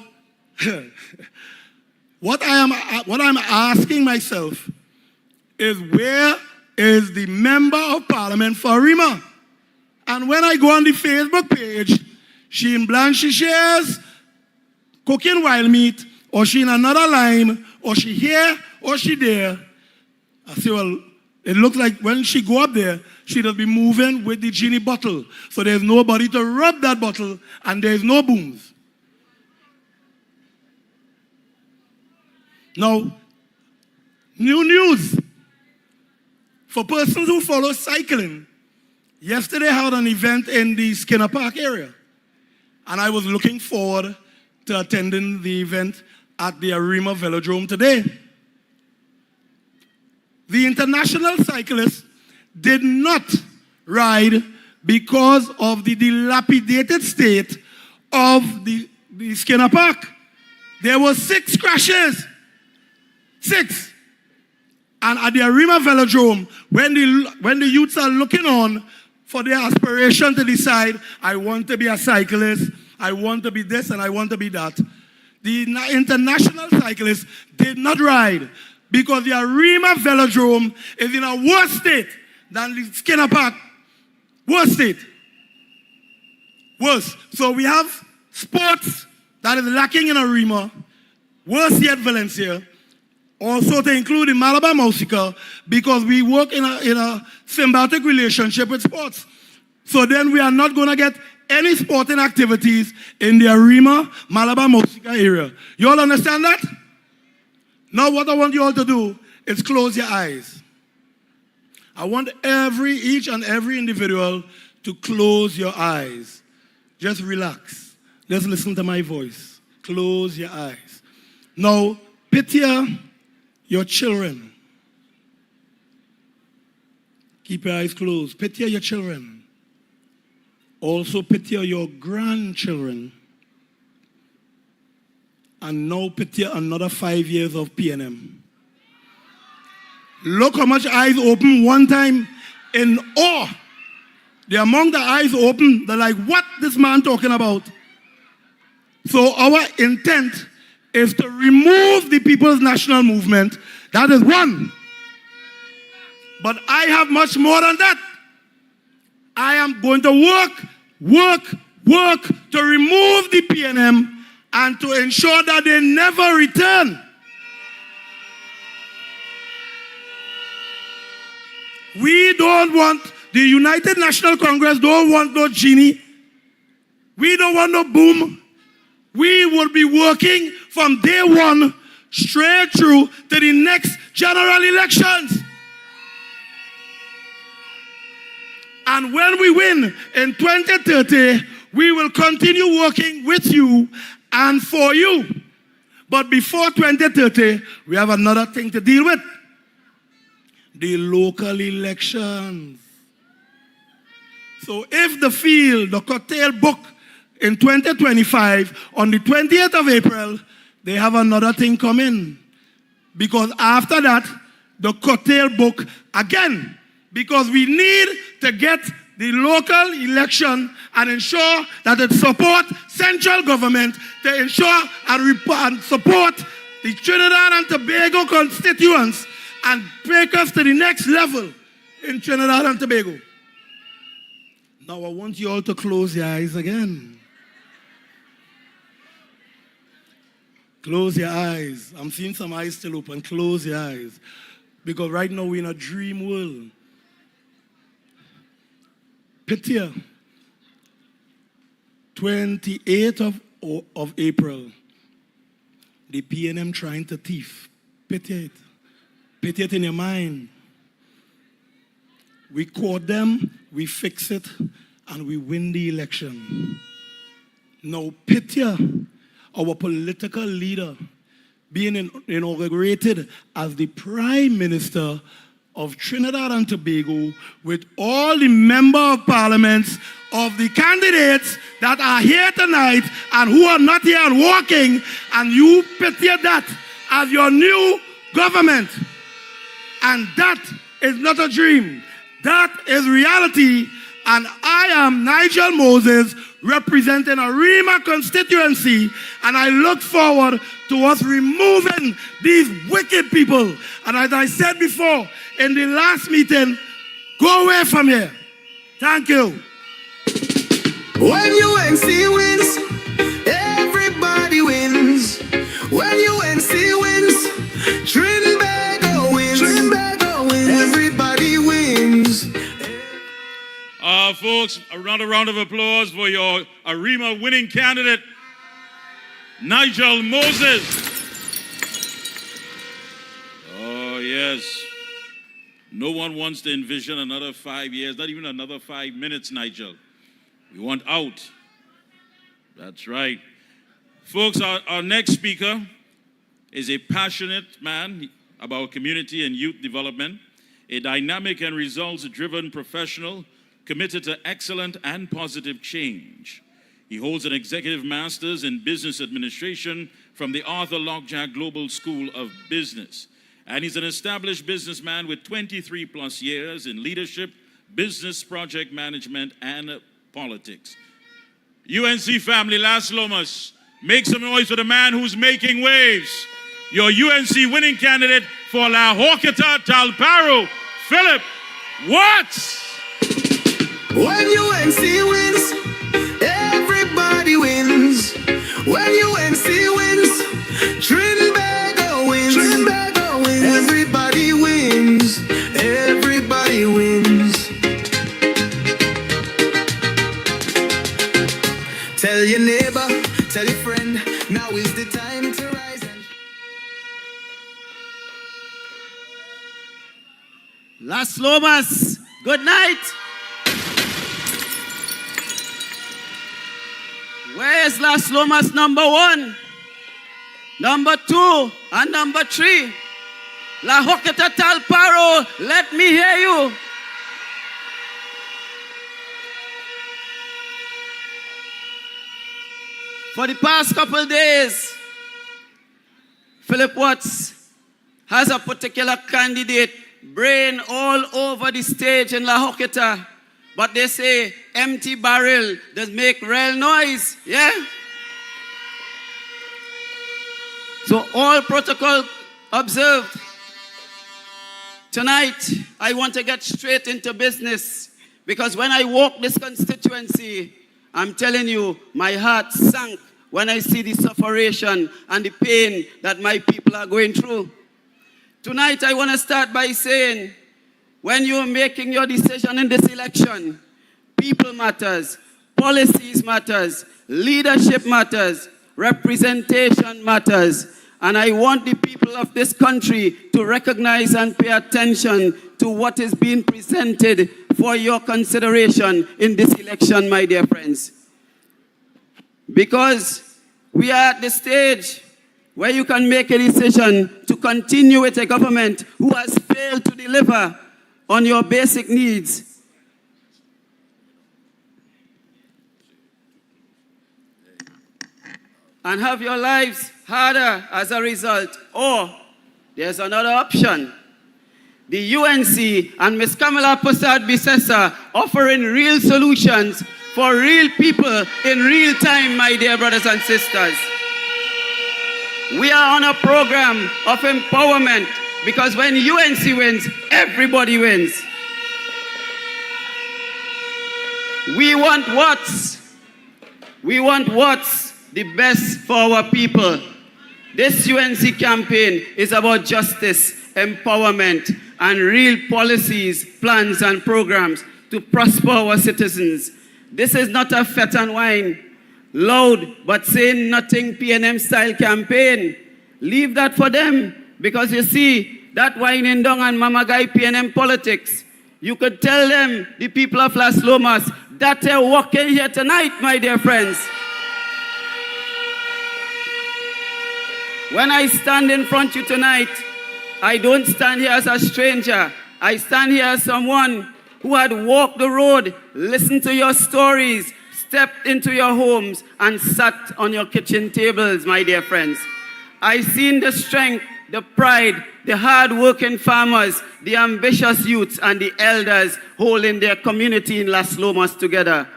what I'm asking myself is, where is the member of parliament for Arima? And when I go on the Facebook page, she in Blanche shares cooking wild meat, or she in another line, or she here, or she there. I say, well, it looks like when she go up there, she does be moving with the genie bottle. So there's nobody to rub that bottle, and there's no booms. Now, new news. For persons who follow cycling, yesterday I had an event in the Skinner Park area. And I was looking forward to attending the event at the Arima Velodrome today. The international cyclists did not ride because of the dilapidated state of the Skinner Park. There were 6 crashes. 6. And at the Arima Velodrome, when the youths are looking on for their aspiration to decide, I want to be a cyclist, I want to be this, and I want to be that, the international cyclists did not ride because the Arima Velodrome is in a worse state than the Skinner Park. Worse state. Worse. So we have sports that is lacking in Arima, worse yet Valencia, also to include in Malabar Musica, because we work in a symbiotic relationship with sports. So then we are not going to get any sporting activities in the Arima, Malabar Musica area. You all understand that? Now what I want you all to do is close your eyes. I want each and every individual to close your eyes. Just relax. Just listen to my voice. Close your eyes. Now, picture your children. Keep your eyes closed. Picture your children. Also picture your grandchildren. And now picture another 5 years of PNM. Look how much eyes open one time in awe. The among the eyes open, they're like, what this man talking about? So our intent is to remove the People's National Movement. That is one. But I have much more than that. I am going to work to remove the PNM and to ensure that they never return. We don't want, the United National Congress don't want no genie. We don't want no boom. We will be working from day one straight through to the next general elections. And when we win in 2030, we will continue working with you and for you. But before 2030, we have another thing to deal with. The local elections. So if the field, the cocktail book in 2025, on the 20th of April, they have another thing coming. Because after that, the cocktail book again. Because we need to get the local election and ensure that it supports central government to ensure and support the Trinidad and Tobago constituents and take us to the next level in Trinidad and Tobago. Now I want you all to close your eyes again. Close your eyes. I'm seeing some eyes still open. Close your eyes. Because right now we're in a dream world. Picture 28th of April, the PNM trying to thief. Picture it. Picture it in your mind. We caught them, we fix it, and we win the election. Now picture our political leader being inaugurated as the Prime Minister of Trinidad and Tobago with all the member of parliaments of the candidates that are here tonight and who are not here and walking, and you picture that as your new government. And that is not a dream. That is reality. And I am Nigel Moses representing Arima constituency, and I look forward to us removing these wicked people. And as I said before in the last meeting, go away from here. Thank you. When UNC wins, everybody wins. When UNC wins, Trinbago wins. Trinbago wins. Everybody wins. Folks, another round of applause for your Arima winning candidate, Nigel Moses. Oh, yes. No one wants to envision another 5 years, not even another 5 minutes, Nigel. We want out. That's right. Folks, our next speaker is a passionate man about community and youth development, a dynamic and results-driven professional committed to excellent and positive change. He holds an executive master's in business administration from the Arthur Lockjack Global School of Business. And he's an established businessman with 23 plus years in leadership, business, project management, and politics. UNC family, Las Lomas, make some noise for the man who's making waves. Your UNC winning candidate for La Horquetta-Talapro, Phillip Watts. When UNC wins, everybody wins. When UNC wins, Trinbago wins. Trinbago wins. Everybody wins. Everybody wins. Tell your neighbor, tell your friend, now is the time to rise and Las Lomas, good night. Where's Las Lomas number 1, number 2, and number 3? La Horquetta-Talapro, let me hear you. For the past couple of days, Phillip Watts has a particular candidate brain all over the stage in La Horquetta. But they say empty barrel does make real noise, yeah? So all protocol observed. Tonight, I want to get straight into business because when I walk this constituency, I'm telling you, my heart sank when I see the suffering and the pain that my people are going through. Tonight, I want to start by saying, when you're making your decision in this election, people matters, policies matters, leadership matters, representation matters. And I want the people of this country to recognize and pay attention to what is being presented for your consideration in this election, my dear friends. Because we are at the stage where you can make a decision to continue with a government who has failed to deliver on your basic needs. And have your lives harder as a result. Or there's another option. The UNC and Ms. Kamla Persad-Bissessar offering real solutions for real people in real time, my dear brothers and sisters. We are on a program of empowerment because when UNC wins, everybody wins. We want what's the best for our people. This UNC campaign is about justice, empowerment, and real policies, plans, and programs to prosper our citizens. This is not a fete and wine, loud but saying nothing PNM style campaign. Leave that for them, because you see, that whining down and mama guy PNM politics, you could tell them, the people of Las Lomas, that they're walking here tonight, my dear friends. When I stand in front of you tonight, I don't stand here as a stranger. I stand here as someone who had walked the road, listened to your stories, stepped into your homes, and sat on your kitchen tables, my dear friends. I've seen the strength, the pride, the hard-working farmers, the ambitious youths, and the elders holding their community in Las Lomas together.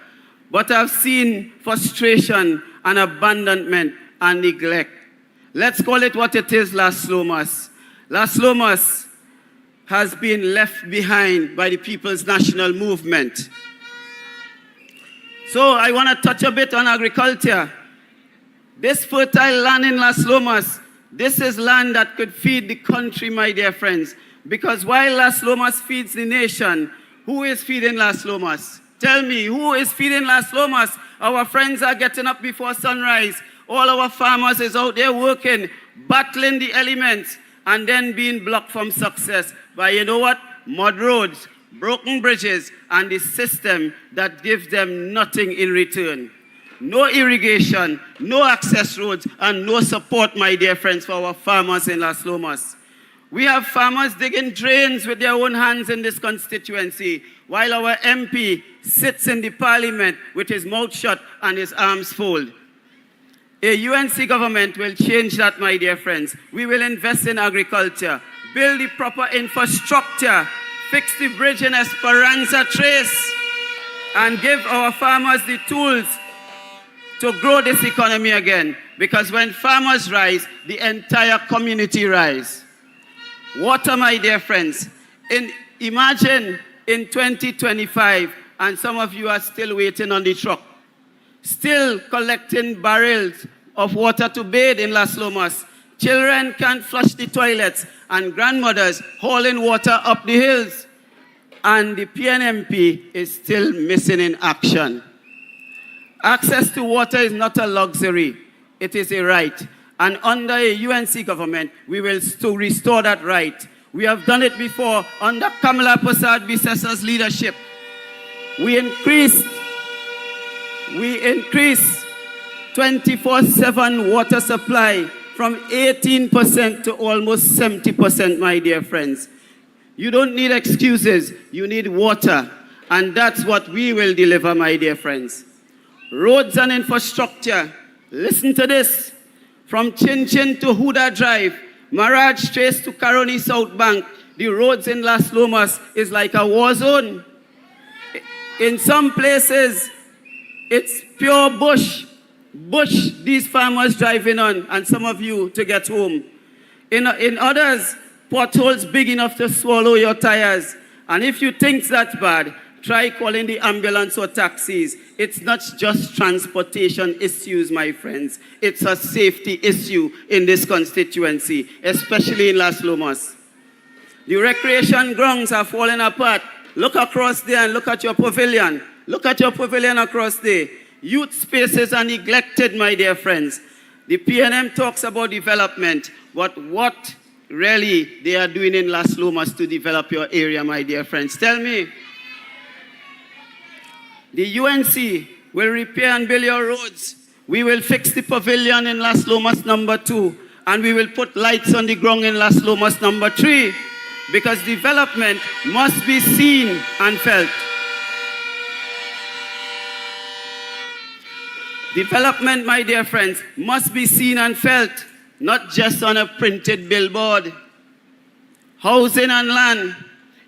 But I've seen frustration and abandonment and neglect. Let's call it what it is, Las Lomas. Las Lomas has been left behind by the People's National Movement. So I want to touch a bit on agriculture. This fertile land in Las Lomas, this is land that could feed the country, my dear friends. Because while Las Lomas feeds the nation, who is feeding Las Lomas? Tell me, who is feeding Las Lomas? Our friends are getting up before sunrise. All our farmers is out there working, battling the elements, and then being blocked from success by, you know what? Mud roads, broken bridges, and the system that gives them nothing in return. No irrigation, no access roads, and no support, my dear friends, for our farmers in Las Lomas. We have farmers digging drains with their own hands in this constituency, while our MP sits in the parliament with his mouth shut and his arms folded. A UNC government will change that, my dear friends. We will invest in agriculture, build the proper infrastructure, fix the bridge in Esperanza Trace, and give our farmers the tools to grow this economy again. Because when farmers rise, the entire community rise. Water, my dear friends. Imagine in 2025, and some of you are still waiting on the truck, still collecting barrels of water to bathe in Las Lomas. Children can't flush the toilets, and grandmothers hauling water up the hills. And the PNMP is still missing in action. Access to water is not a luxury, it is a right. And under a UNC government, we will still restore that right. We have done it before under Kamla Persad-Bissessar's leadership. We increased 24/7 water supply from 18% to almost 70%, my dear friends. You don't need excuses, you need water. And that's what we will deliver, my dear friends. Roads and infrastructure, listen to this. From Chin Chin to Huda Drive, Maraj Trace to Caroni South Bank, the roads in Las Lomas is like a war zone. In some places, it's pure bush these farmers driving on, and some of you to get home. In others, potholes big enough to swallow your tires. And if you think that's bad, try calling the ambulance or taxis. It's not just transportation issues, my friends. It's a safety issue in this constituency, especially in Las Lomas. The recreation grounds are falling apart. Look across there and look at your pavilion. Look at your pavilion across there. Youth spaces are neglected, my dear friends. The PNM talks about development, but what really they are doing in Las Lomas to develop your area, my dear friends? Tell me. The UNC will repair and build your roads. We will fix the pavilion in Las Lomas number 2, and we will put lights on the ground in Las Lomas number 3, because development must be seen and felt. Development, my dear friends, must be seen and felt, not just on a printed billboard. Housing and land.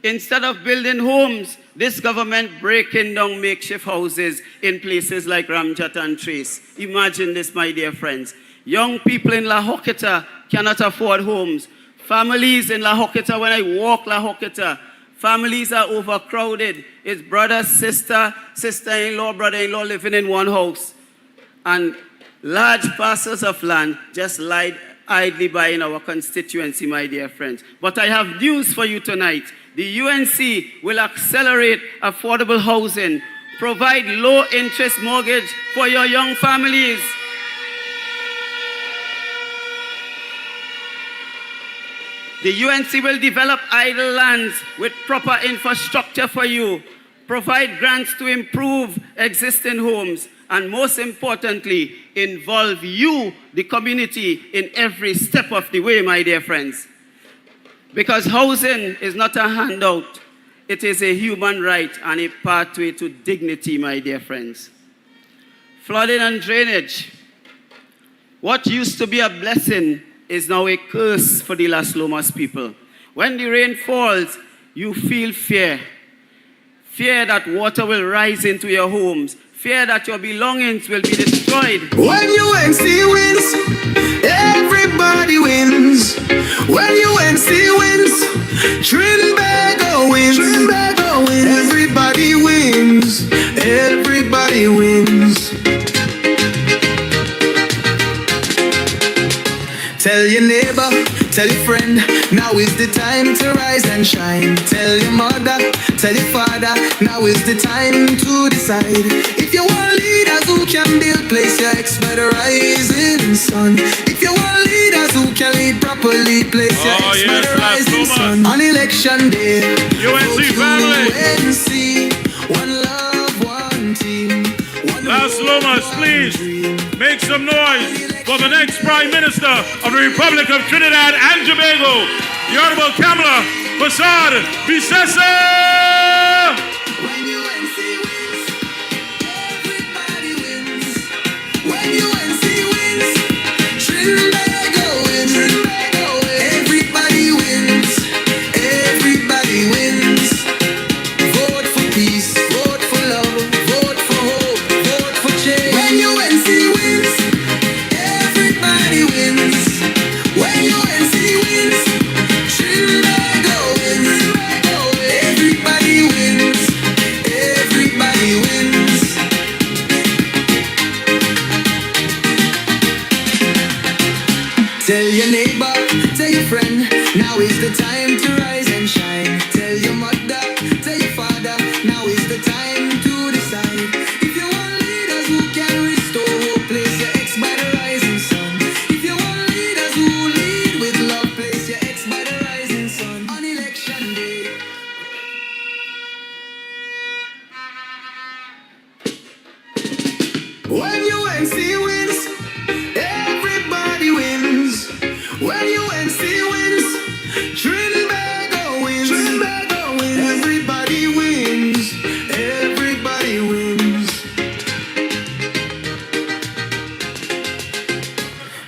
Instead of building homes, this government breaking down makeshift houses in places like Ramjat and Trace. Imagine this, my dear friends. Young people in La Horquetta cannot afford homes. Families in La Horquetta, when I walk La Horquetta, families are overcrowded. It's brother, sister, sister-in-law, brother-in-law living in one house. And large parcels of land just lie idly by in our constituency, my dear friends. But I have news for you tonight. The UNC will accelerate affordable housing, provide low-interest mortgage for your young families. The UNC will develop idle lands with proper infrastructure for you, provide grants to improve existing homes, and most importantly, involve you, the community, in every step of the way, my dear friends. Because housing is not a handout. It is a human right and a pathway to dignity, my dear friends. Flooding and drainage. What used to be a blessing is now a curse for the Las Lomas people. When the rain falls, you feel fear. Fear that water will rise into your homes. Fear that your belongings will be destroyed. When UNC wins, everybody wins. When UNC wins, Trinbago wins. Trinbago wins. Everybody wins. Everybody wins. Tell your neighbor, tell your friend, now is the time to rise and shine. Tell your mother, tell your father, now is the time to decide. If you want leaders who can build, place your ex by the rising sun. If you want leaders who can lead properly, place your ex by the rising sun. On election day, UNC family. UNC, one love, one team. Las Lomas, please make some noise for the next Prime Minister of the Republic of Trinidad and Tobago, the Honorable Kamla Persad-Bissessar. When UNC wins, everybody wins. When UNC wins, Trinbago wins. Everybody wins. Everybody wins. Vote for peace. Vote for love. Vote for hope. Vote for change. When UNC wins, everybody wins. When UNC wins, Trinbago wins. Everybody wins. Everybody wins. Tell your neighbor, tell your friend, now is the time to rise and shine. Tell your mother, tell your father, now is the time to decide. If you want leaders who can restore hope, place your ex by the rising sun. If you want leaders who lead with love, place your ex by the rising sun. On election day. When UNC wins, everybody wins. When UNC wins, Trinbago wins. Trinbago wins. Everybody wins. Everybody wins.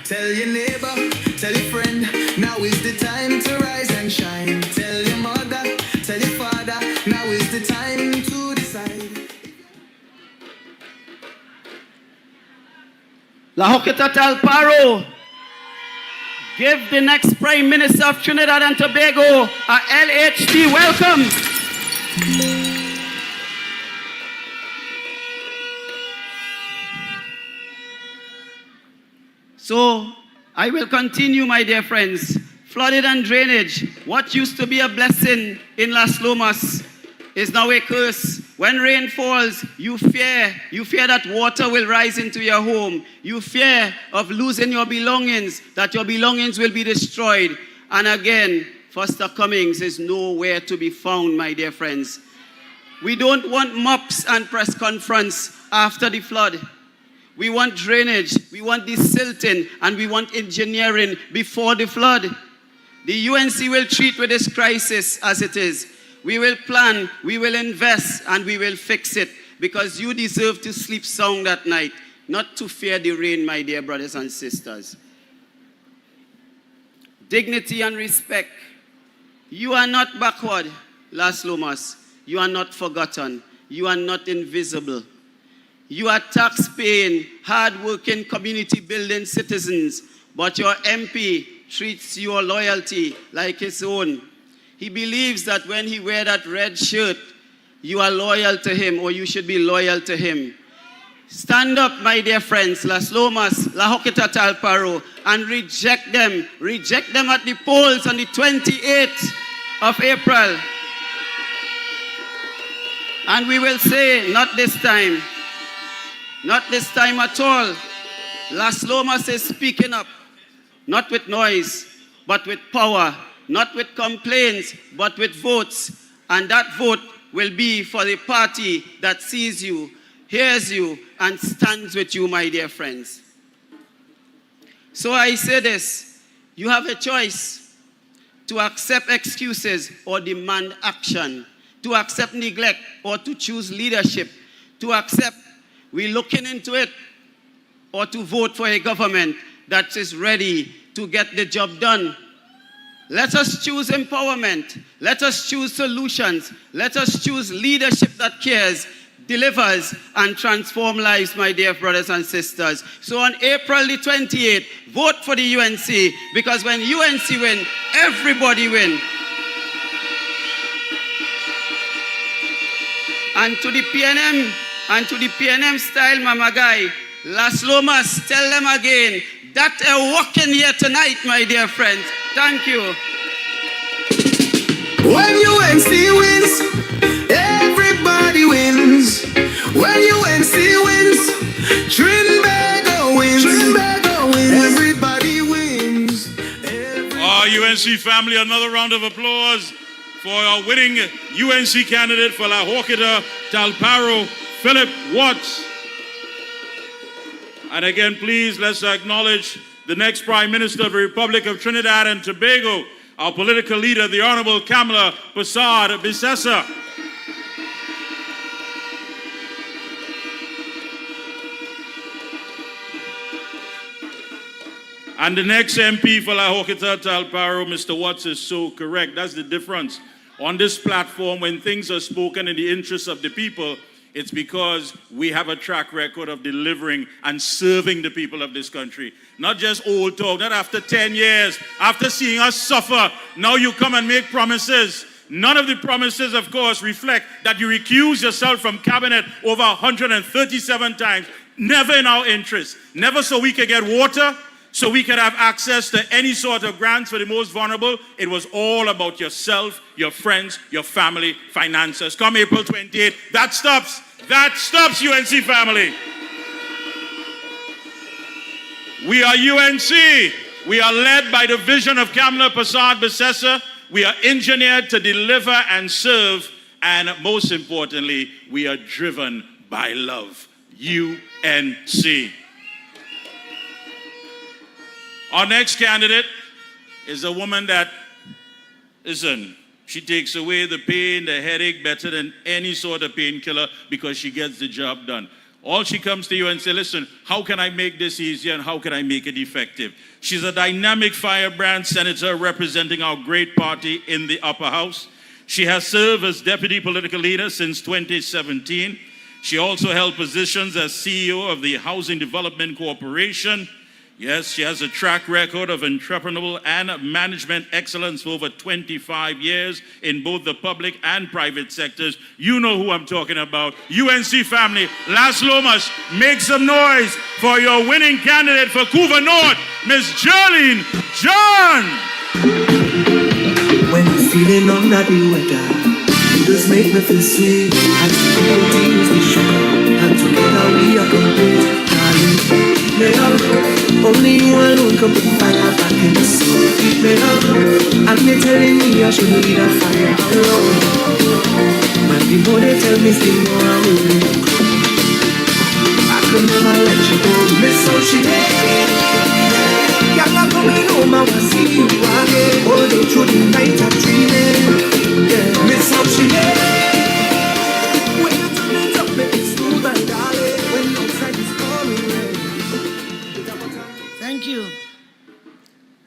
Tell your neighbor, tell your friend, now is the time to rise and shine. Tell your mother, tell your father, now is the time to decide. La Horquetta-Talapro, give the next Prime Minister of Trinidad and Tobago a LHT welcome. So, I will continue, my dear friends. Flooding and drainage, what used to be a blessing in Las Lomas is now a curse. When rain falls, you fear that water will rise into your home. You fear of losing your belongings, that your belongings will be destroyed. And again, Foster Cummings is nowhere to be found, my dear friends. We don't want mops and press conference after the flood. We want drainage, we want desilting, and we want engineering before the flood. The UNC will treat with this crisis as it is. We will plan, we will invest, and we will fix it, because you deserve to sleep sound at night, not to fear the rain, my dear brothers and sisters. Dignity and respect. You are not backward, Las Lomas. You are not forgotten. You are not invisible. You are tax-paying, hard-working, community-building citizens, but your MP treats your loyalty like his own. He believes that when he wears that red shirt, you are loyal to him, or you should be loyal to him. Stand up, my dear friends, Las Lomas, La Horquetta-Talapro, and reject them. Reject them at the polls on the 28th of April. And we will say, not this time. Not this time at all. Las Lomas is speaking up, not with noise, but with power. Not with complaints, but with votes. And that vote will be for the party that sees you, hears you, and stands with you, my dear friends. So I say this, you have a choice to accept excuses or demand action, to accept neglect or to choose leadership, to accept we're looking into it, or to vote for a government that is ready to get the job done. Let us choose empowerment. Let us choose solutions. Let us choose leadership that cares, delivers, and transforms lives, my dear brothers and sisters. So on April the 28th, vote for the UNC, because when UNC win, everybody win. And to the PNM, and to the PNM style Mama Guy, Las Lomas, tell them again, that are walking here tonight, my dear friends. Thank you. When UNC wins, everybody wins. When UNC wins, Trinbago wins. Trinbago wins. Everybody wins. Our UNC family, another round of applause for our winning UNC candidate for La Horquetta-Talapro, Phillip Watts. And again, please, let's acknowledge the next Prime Minister of the Republic of Trinidad and Tobago, our political leader, the Honorable Kamla Persad-Bissessar. And the next MP for La Horquetta-Talapro, Mr. Watts, is so correct. That's the difference. On this platform, when things are spoken in the interests of the people, it's because we have a track record of delivering and serving the people of this country. Not just old talk, not after 10 years, after seeing us suffer, now you come and make promises. None of the promises, of course, reflect that you recuse yourself from cabinet over 137 times. Never in our interest. Never so we could get water, so we could have access to any sort of grants for the most vulnerable. It was all about yourself, your friends, your family, finances. Come April 28th, that stops. That stops, UNC family. We are UNC. We are led by the vision of Kamla Persad-Bissessar. We are engineered to deliver and serve. And most importantly, we are driven by love. UNC. Our next candidate is a woman that, listen, she takes away the pain, the headache better than any sort of painkiller because she gets the job done. All she comes to you and say, listen, how can I make this easier and how can I make it effective? She's a dynamic firebrand senator representing our great party in the upper house. She has served as deputy political leader since 2017. She also held positions as CEO of the Housing Development Corporation. Yes, she has a track record of entrepreneurial and management excellence for over 25 years in both the public and private sectors. You know who I'm talking about. UNC family, Las Lomas, make some noise for your winning candidate for Couva North, Miss Jearlean John. When you're feeling under the weather, you just make me feel sweet. And together we use the sugar, and together we are complete. Darling, may I know. Only you alone can put fire back in the soul. May I know. And you're telling me I should lead a fire alone. But the more they tell me, the more I will look. I could never let you go. Miss how she did. You're not coming home, I will see you again. All day through the night I'm dreaming. Yeah, miss how she did. When you turn it up, make it smooth and darling. When you outside is pouring rain. Thank you.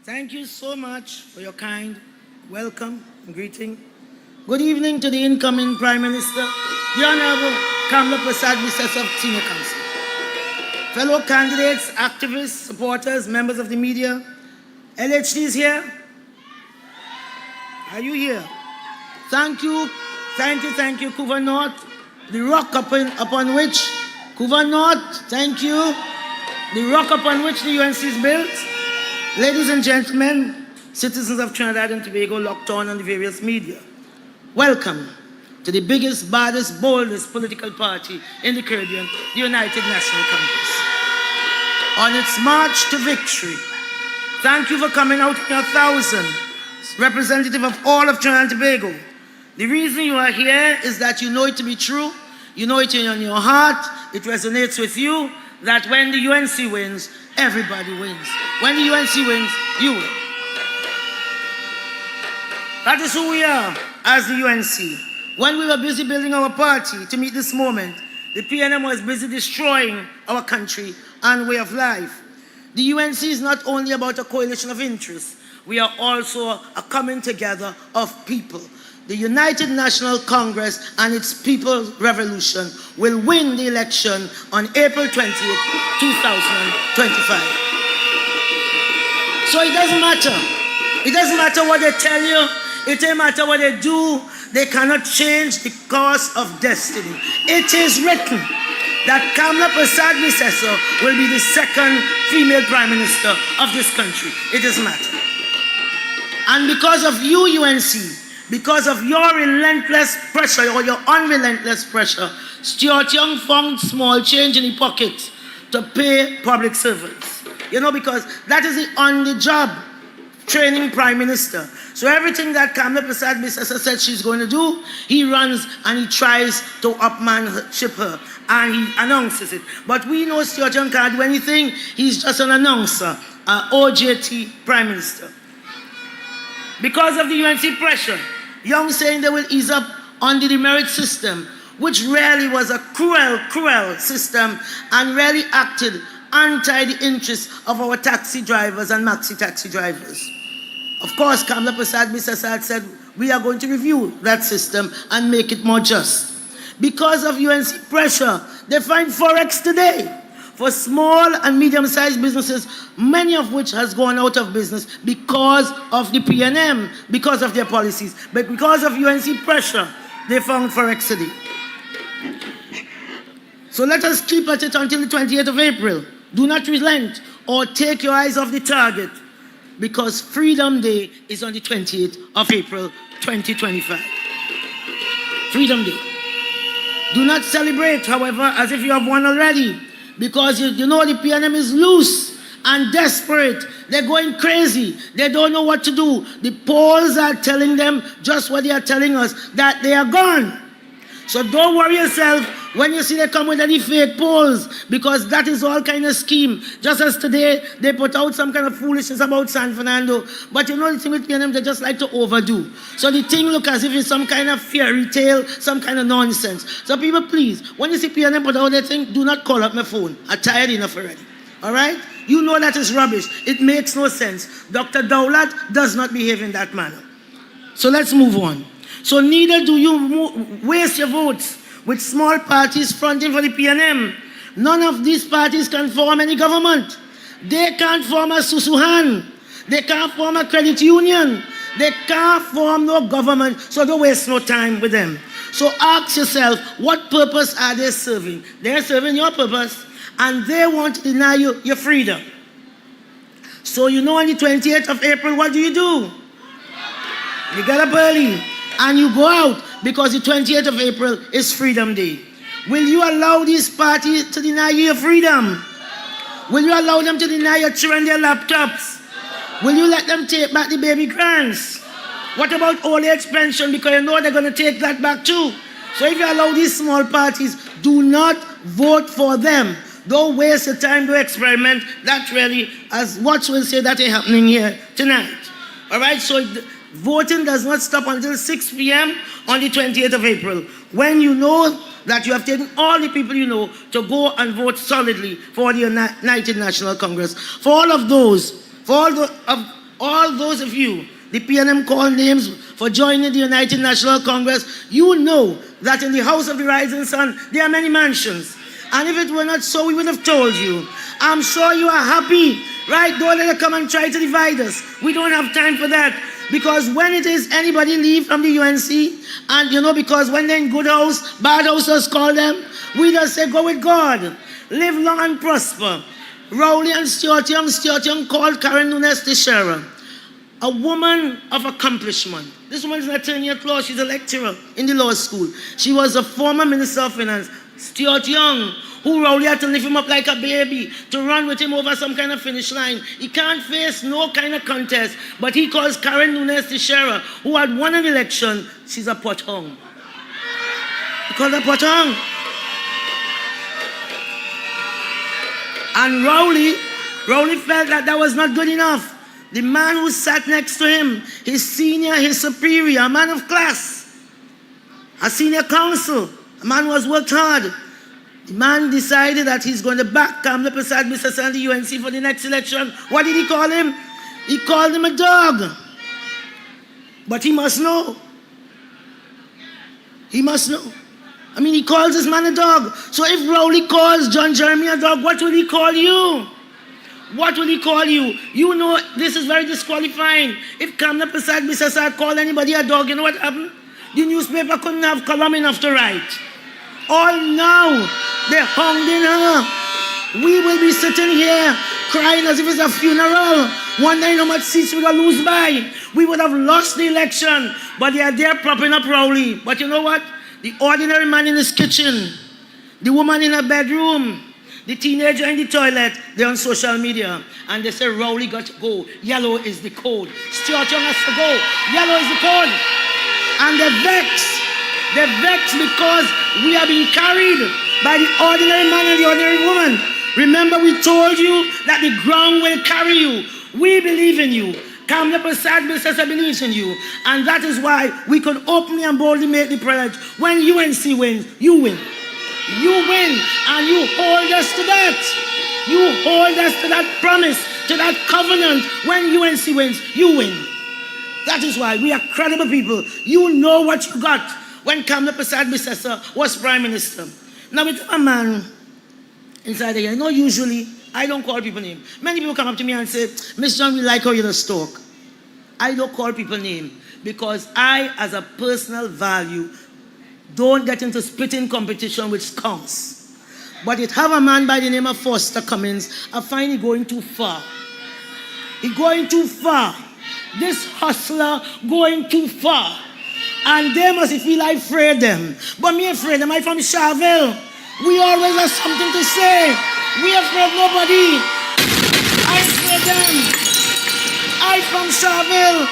Thank you so much for your kind welcome and greeting. Good evening to the incoming Prime Minister, the Honorable Kamla Persad-Bissessar of Senior Council. Fellow candidates, activists, supporters, members of the media, LHD is here. Are you here? Thank you, Couva North, the rock upon which, Couva North, thank you, the rock upon which the UNC is built. Ladies and gentlemen, citizens of Trinidad and Tobago locked on the various media, welcome to the biggest, baddest, boldest political party in the Caribbean, the United National Congress. On its march to victory, thank you for coming out in your thousands, representative of all of Trinidad and Tobago. The reason you are here is that you know it to be true, you know it in your heart, it resonates with you, that when the UNC wins, everybody wins. When the UNC wins, you win. That is who we are as the UNC. When we were busy building our party to meet this moment, the PNM was busy destroying our country and way of life. The UNC is not only about a coalition of interests, we are also a coming together of people. The United National Congress and its People's Revolution will win the election on April 20th, 2025. So it doesn't matter. It doesn't matter what they tell you. It doesn't matter what they do. They cannot change the course of destiny. It is written that Kamla Persad-Bissessar will be the second female prime minister of this country. It doesn't matter. And because of you, UNC, because of your relentless pressure or your unrelentless pressure, Stuart Young found small change in his pocket to pay public servants. You know, because that is the on-the-job training prime minister. So everything that Kamla Persad-Bissessar said she's going to do, he runs and he tries to upmanship her. And he announces it. But we know Stuart Young can't do anything. He's just an announcer, OJT prime minister. Because of the UNC pressure, Young saying they will ease up on the demerit system, which really was a cruel system and really acted anti the interests of our taxi drivers and maxi taxi drivers. Of course, Kamla Persad-Bissessar said, we are going to review that system and make it more just. Because of UNC pressure, they find Forex today for small and medium-sized businesses, many of which has gone out of business because of the PNM, because of their policies. But because of UNC pressure, they found Forex today. So let us keep at it until the 28th of April. Do not relent or take your eyes off the target, because Freedom Day is on the 28th of April, 2025. Freedom Day. Do not celebrate, however, as if you have won already, because you know the PNM is loose and desperate. They're going crazy. They don't know what to do. The polls are telling them just what they are telling us, that they are gone. So don't worry yourself when you see they come with any fake polls, because that is all kind of scheme. Just as today, they put out some kind of foolishness about San Fernando. But you know the thing with PNM, they just like to overdo. So the thing look as if it's some kind of fairy tale, some kind of nonsense. So people, please, when you see PNM put out that thing, do not call up my phone. I'm tired enough already. All right? You know that is rubbish. It makes no sense. Dr. Dowlat does not behave in that manner. So let's move on. So neither do you waste your votes with small parties fronting for the PNM. None of these parties can form any government. They can't form a Susuhan. They can't form a credit union. They can't form no government, so don't waste no time with them. So ask yourself, what purpose are they serving? They're serving your purpose, and they want to deny you your freedom. So you know on the 28th of April, what do? You get up early and you go out, because the 28th of April is Freedom Day. Will you allow these parties to deny you your freedom? Will you allow them to deny your children their laptops? Will you let them take back the baby grants? What about old age pension? Because you know they're going to take that back too. So if you allow these small parties, do not vote for them. Don't waste your time to experiment. That really, as Watts will say, that is happening here tonight. All right, so voting does not stop until 6 p.m. on the 28th of April, when you know that you have taken all the people you know to go and vote solidly for the United National Congress. For all of those, all those of you, the PNM call names for joining the United National Congress, you know that in the House of the Rising Sun, there are many mansions. And if it were not so, we would have told you. I'm sure you are happy, right? Don't let them come and try to divide us. We don't have time for that. Because when it is anybody leave from the UNC, and you know, because when they're in good house, bad houses call them, we just say, go with God. Live long and prosper. Rowley and Stuart Young called Karen Nunes Teixeira a woman of accomplishment. This woman is an attorney at law. She's a lecturer in the law school. She was a former Minister of Finance, Stuart Young, who Rowley had to lift him up like a baby to run with him over some kind of finish line. He can't face no kind of contest, but he calls Karen Nunes Teixeira, who had won an election, she's a potong. He called her potong. And Rowley felt that that was not good enough. The man who sat next to him, his senior, his superior, a man of class, a senior counsel, a man who has worked hard. The man decided that he's going to back Kamla Persad-Bissessar and the UNC for the next election. What did he call him? He called him a dog. But he must know. He must know. I mean, he calls this man a dog. So if Rowley calls John Jeremy a dog, what will he call you? What will he call you? You know this is very disqualifying. If Kamla Persad-Bissessar called anybody a dog, you know what happened? The newspaper couldn't have column enough to write. All now, they hung in her. We will be sitting here crying as if it's a funeral, wondering how much seats we're going to lose by. We would have lost the election, but they are there propping up Rowley. But you know what? The ordinary man in his kitchen, the woman in her bedroom, the teenager in the toilet, they're on social media. And they say, Rowley got to go. Yellow is the code. Stuart Young has to go. Yellow is the code. And they're vexed. They're vexed because we are being carried by the ordinary man and the ordinary woman. Remember, we told you that the ground will carry you. We believe in you. Kamla Persad-Bissessar believes in you. And that is why we could openly and boldly make the pledge. When UNC wins, you win. You win, and you hold us to that. You hold us to that promise, to that covenant. When UNC wins, you win. That is why we are credible people. You know what you got when Kamla Persad-Bissessar was Prime Minister. Now, with a man inside here, you know, usually I don't call people names. Many people come up to me and say, Miss John, we like how you just talk. I don't call people names because I, as a personal value, don't get into spitting competition with skunks. But it have a man by the name of Foster Cummins. I find he going too far. He going too far. This hustler going too far. And they must feel I afraid them. But me afraid them. I from Charville. We always have something to say. We afraid nobody. I afraid them. I from Charville.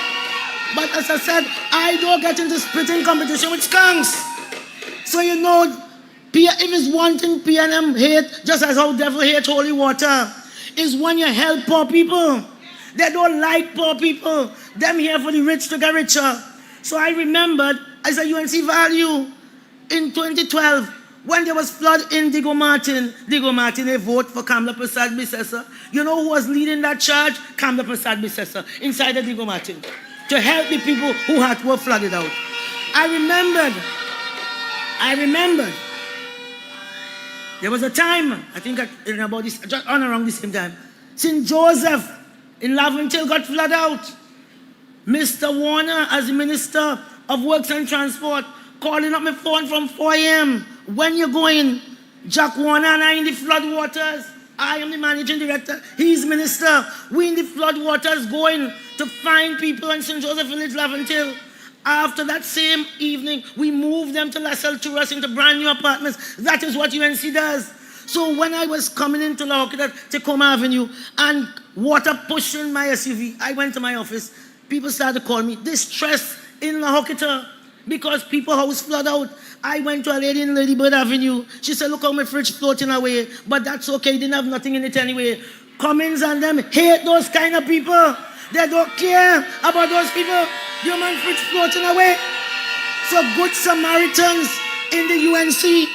But as I said, I don't get into spitting competition with skunks. So you know, if it's one thing PNM hate, just as how devil hate holy water, is when you help poor people. They don't like poor people. Them here for the rich to get richer. So I remembered, as a UNC value, in 2012, when there was flood in Diego Martin, they vote for Kamla Persad-Bissessar. You know who was leading that charge? Kamla Persad-Bissessar, inside the Diego Martin, to help the people who were flooded out. I remembered, there was a time, I think in about this, just on around the same time, St. Joseph in Laventille got flooded out. Mr. Warner, as the Minister of Works and Transport, calling up my phone from 4 a.m. When you going? Jack Warner and I in the flood waters. I am the managing director. He's minister. We in the flood waters going to find people in St. Joseph Village, Laventille. After that same evening, we moved them to Las Alturas into brand new apartments. That is what UNC does. So when I was coming into La Horquetta-Tacoma Avenue and water pushing my SUV, I went to my office. People started to call me distress in La Horquetta because people house flood out. I went to a lady in Lady Bird Avenue. She said, look how my fridge floating away. But that's okay, didn't have nothing in it anyway. Cummins and them hate those kind of people. They don't care about those people. Your man fridge floating away. So good Samaritans in the UNC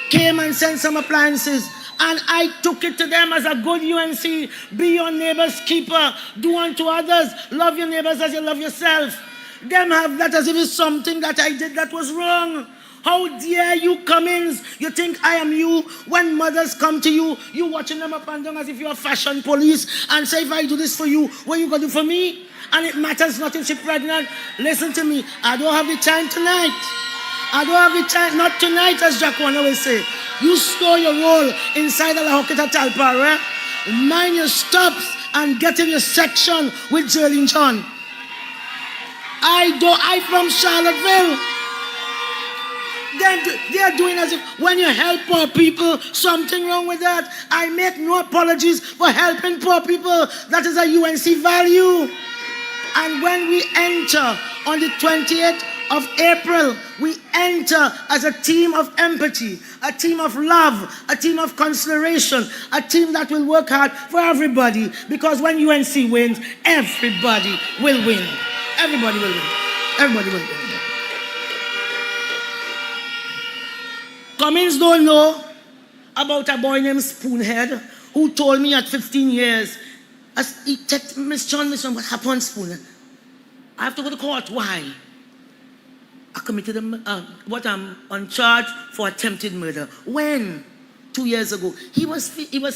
came and sent some appliances. And I took it to them as a good UNC. Be your neighbor's keeper. Do unto others. Love your neighbors as you love yourself. Them have that as if it's something that I did that was wrong. How dare you, Cummins? You think I am you? When mothers come to you, you watching them up and down as if you're a fashion police and say, if I do this for you, what you going to do for me? And it matters nothing, she pregnant. Listen to me. I don't have the time tonight. I don't have the time. Not tonight, as Jack Warner will say. You store your role inside the Horquetta-Talapro. Mind your stops and get in your section with Jearlean John. I from Charlottesville. They're doing as if when you help poor people, something wrong with that. I make no apologies for helping poor people. That is a UNC value. And when we enter on the 28th of April, we enter as a team of empathy, a team of love, a team of consideration, a team that will work hard for everybody. Because when UNC wins, everybody will win. Everybody will win. Everybody will win. Cummins don't know about a boy named Spoonhead who told me at 15 years, as he texted Miss John, what happened, Spoonhead? I have to go to court. Why? I committed I'm on charge for attempted murder. When? 2 years ago. He was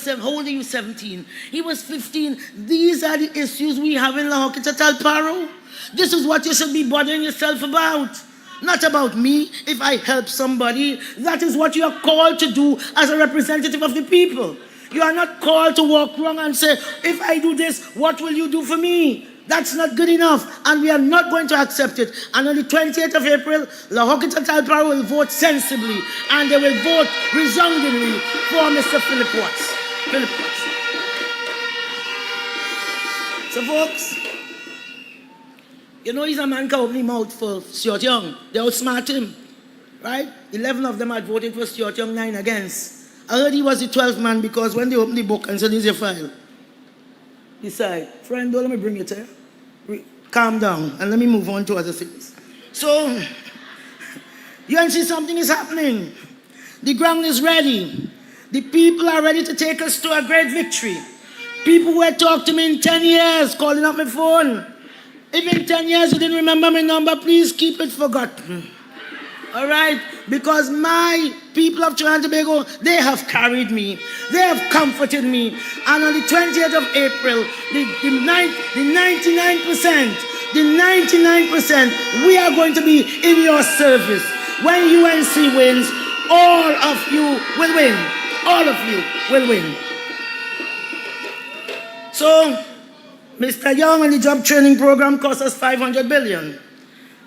how old are you? 17. He was 15. These are the issues we have in La Horquetta-Talapro. This is what you should be bothering yourself about. Not about me. If I help somebody, that is what you are called to do as a representative of the people. You are not called to walk wrong and say, if I do this, what will you do for me? That's not good enough, and we are not going to accept it. And on the 28th of April, La Horquetta-Talapro will vote sensibly, and they will vote resoundingly for Mr. Phillip Watts. Phillip Watts. So, folks, you know he's a man can open his mouth for Stuart Young. They outsmart him, right? 11 of them had voted for Stuart Young, 9 against. I heard he was the 12th man because when they opened the book and said, here's your file, he said, friend, don't let me bring it here. Calm down and let me move on to other things. So, you can see something is happening. The ground is ready. The people are ready to take us to a great victory. People who had talked to me in 10 years, calling up my phone. If in 10 years you didn't remember my number, please keep it forgotten. All right? Because my people of Trinidad and Tobago, they have carried me. They have comforted me. And on the 20th of April, the 99%, we are going to be in your service. When UNC wins, all of you will win. all of you will win. So, Mr. Young and the job training program cost us 500 billion.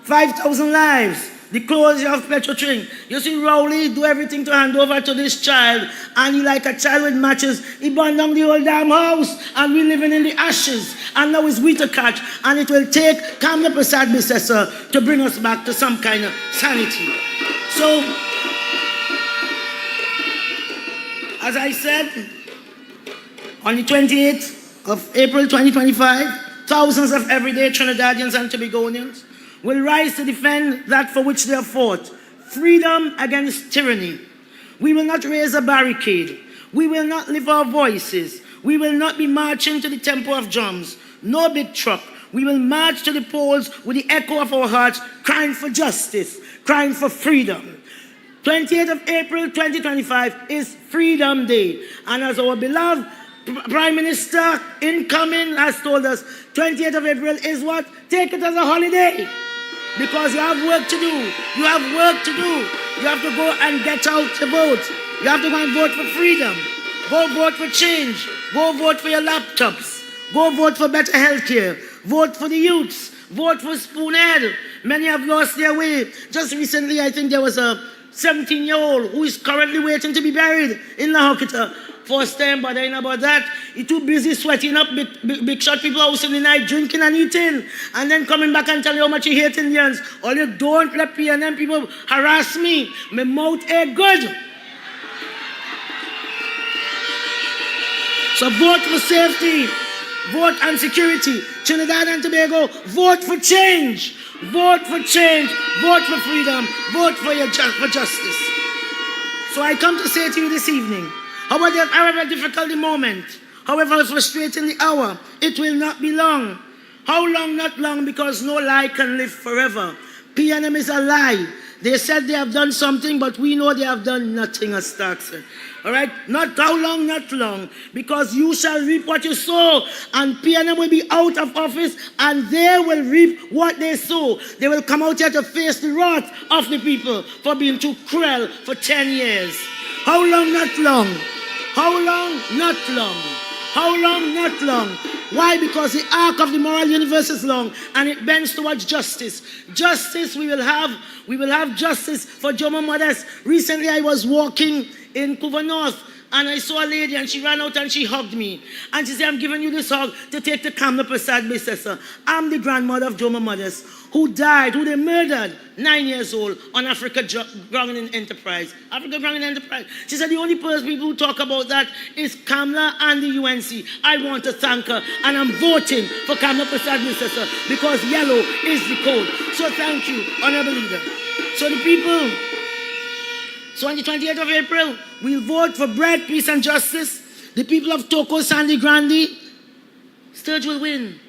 5,000 lives. The closure of Petrotrain. You see, Rowley do everything to hand over to this child, and he, like a child with matches, he burned down the whole damn house, and we living in the ashes, and now it's wheat to catch, and it will take Kamla Persad-Bissessar to bring us back to some kind of sanity. So, as I said, on the 28th of April 2025, thousands of everyday Trinidadians and Tobagonians will rise to defend that for which they have fought, freedom against tyranny. We will not raise a barricade. We will not lift our voices. We will not be marching to the tempo of drums. No big truck. We will march to the polls with the echo of our hearts, crying for justice, crying for freedom. 28th of April 2025 is Freedom Day. And as our beloved Prime Minister incoming has told us, 28th of April is what? Take it as a holiday. Because you have work to do. You have work to do. You have to go and get out to vote. You have to go and vote for freedom. Go vote for change. Go vote for your laptops. Go vote for better health care. Vote for the youths. Vote for Spoonhead. Many have lost their way. Just recently, I think there was a 17-year-old who is currently waiting to be buried in the Horquetta. First time bothering about that. He's too busy sweating up big shot people out in the night, drinking and eating, and then coming back and telling you how much he hates Indians. Or you don't let PNM people harass me. My mouth ain't good. So vote for safety. Vote and security. Trinidad and Tobago, vote for change. Vote for change. Vote for freedom. Vote for justice. So I come to say to you this evening, however difficult the moment, however frustrating the hour, it will not be long. How long? Not long, because no lie can live forever. PNM is a lie. They said they have done something, but we know they have done nothing, as Stark said. All right? Not how long, not long. Because you shall reap what you sow, and PNM will be out of office, and they will reap what they sow. They will come out here to face the wrath of the people for being too cruel for 10 years. How long, not long. How long? Not long. How long? Not long. Why? Because the arc of the moral universe is long, and it bends towards justice. Justice, we will have justice for Jomo Modest. Recently, I was walking in Couva North, and I saw a lady, and she ran out and she hugged me. And she said, I'm giving you this hug to take to Kamla Persad-Bissessar. I'm the grandmother of Jomo Modest, who died, who they murdered, 9 years old, on Africa Ground Enterprise. Africa Ground Enterprise. She said the only people who talk about that is Kamla and the UNC. I want to thank her, and I'm voting for Kamla Persad-Bissessar because yellow is the code. So thank you, Honorable Leader. So the people, so on the 28th of April, we'll vote for bread, peace, and justice. The people of Toko, Sandy Grande, Sturge will win.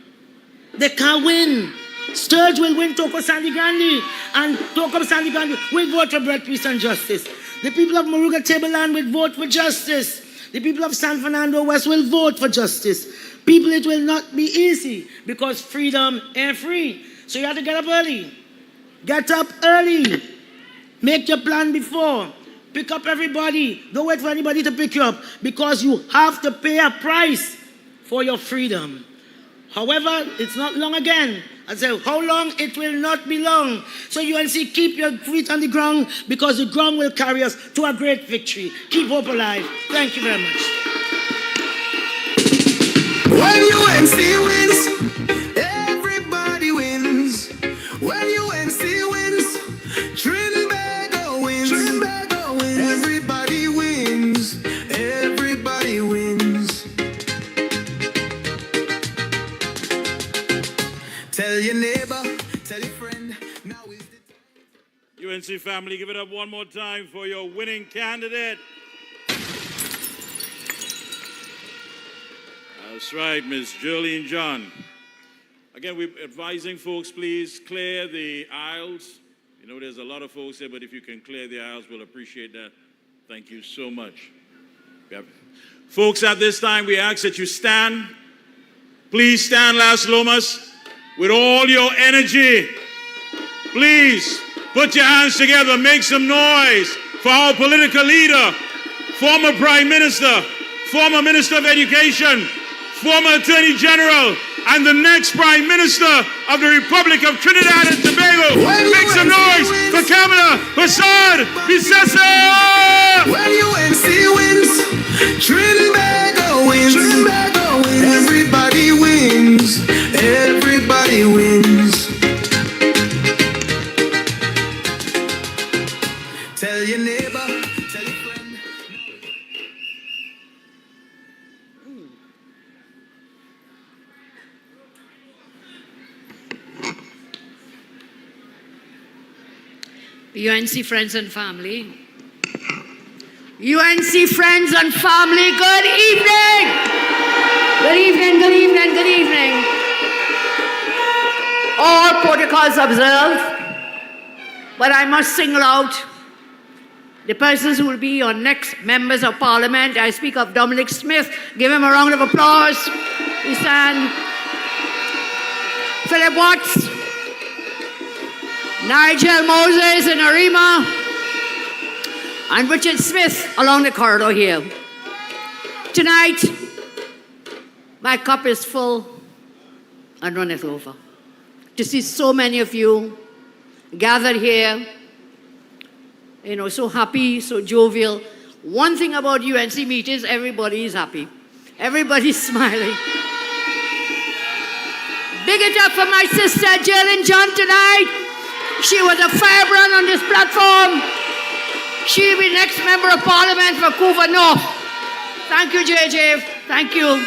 They can't win. Sturge will win Toko, Sandy Grande, and Toko, Sandy Grande will vote for bread, peace, and justice. The people of Moruga Tableland will vote for justice. The people of San Fernando West will vote for justice. People, it will not be easy because freedom ain't free. So you have to get up early. Get up early. Make your plan before. Pick up everybody. Don't wait for anybody to pick you up because you have to pay a price for your freedom. However, it's not long again. I say, how long? It will not be long. So UNC, keep your feet on the ground because the ground will carry us to a great victory. Keep hope alive. Thank you very much. When UNC wins, everybody wins. When UNC wins, Trinbago wins. Trinbago wins. Everybody wins. Everybody wins. Tell your neighbor, tell your friend, now is the time. UNC family, give it up one more time for your winning candidate. That's right, Miss Jearlean John. Again, we're advising folks, please clear the aisles. You know, there's a lot of folks here, but if you can clear the aisles, we'll appreciate that. Thank you so much. Folks, at this time, we ask that you stand. Please stand, Las Lomas, with all your energy. Please put your hands together, make some noise for our political leader, former Prime Minister, former Minister of Education, former Attorney General, and the next Prime Minister of the Republic of Trinidad and Tobago. Make some noise for Kamla Persad-Bissessar! When UNC wins, Trinbago wins. Everybody wins. Everybody wins. Tell your neighbor, tell your friend. UNC friends and family. UNC friends and family, good evening. Good evening, good evening, good evening. All protocols observed, but I must single out the persons who will be your next members of parliament. I speak of Dominic Smith. Give him a round of applause. He stand. Phillip Watts, Nigel Moses in Arima, and Richard Smith along the corridor here. Tonight, my cup is full and runneth over. To see so many of you gathered here, so happy, so jovial. One thing about UNC meetings, everybody is happy. Everybody's smiling. Big it up for my sister, Jearlean John, tonight. She was a firebrand on this platform. She'll be next member of parliament for Couva North. Thank you, JJ. Thank you.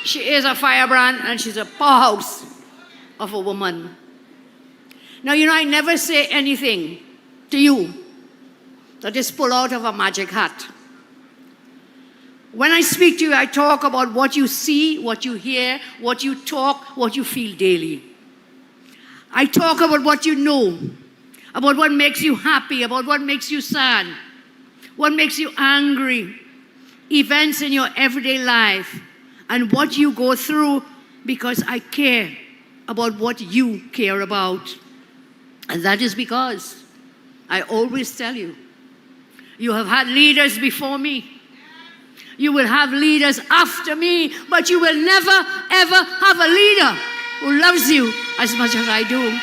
She is a firebrand and she's a powerhouse of a woman. Now, I never say anything to you that is pulled out of a magic hat. When I speak to you, I talk about what you see, what you hear, what you talk, what you feel daily. I talk about what you know, about what makes you happy, about what makes you sad, what makes you angry, events in your everyday life, and what you go through, because I care about what you care about. And that is because I always tell you, you have had leaders before me. You will have leaders after me, but you will never, ever have a leader who loves you as much as I do.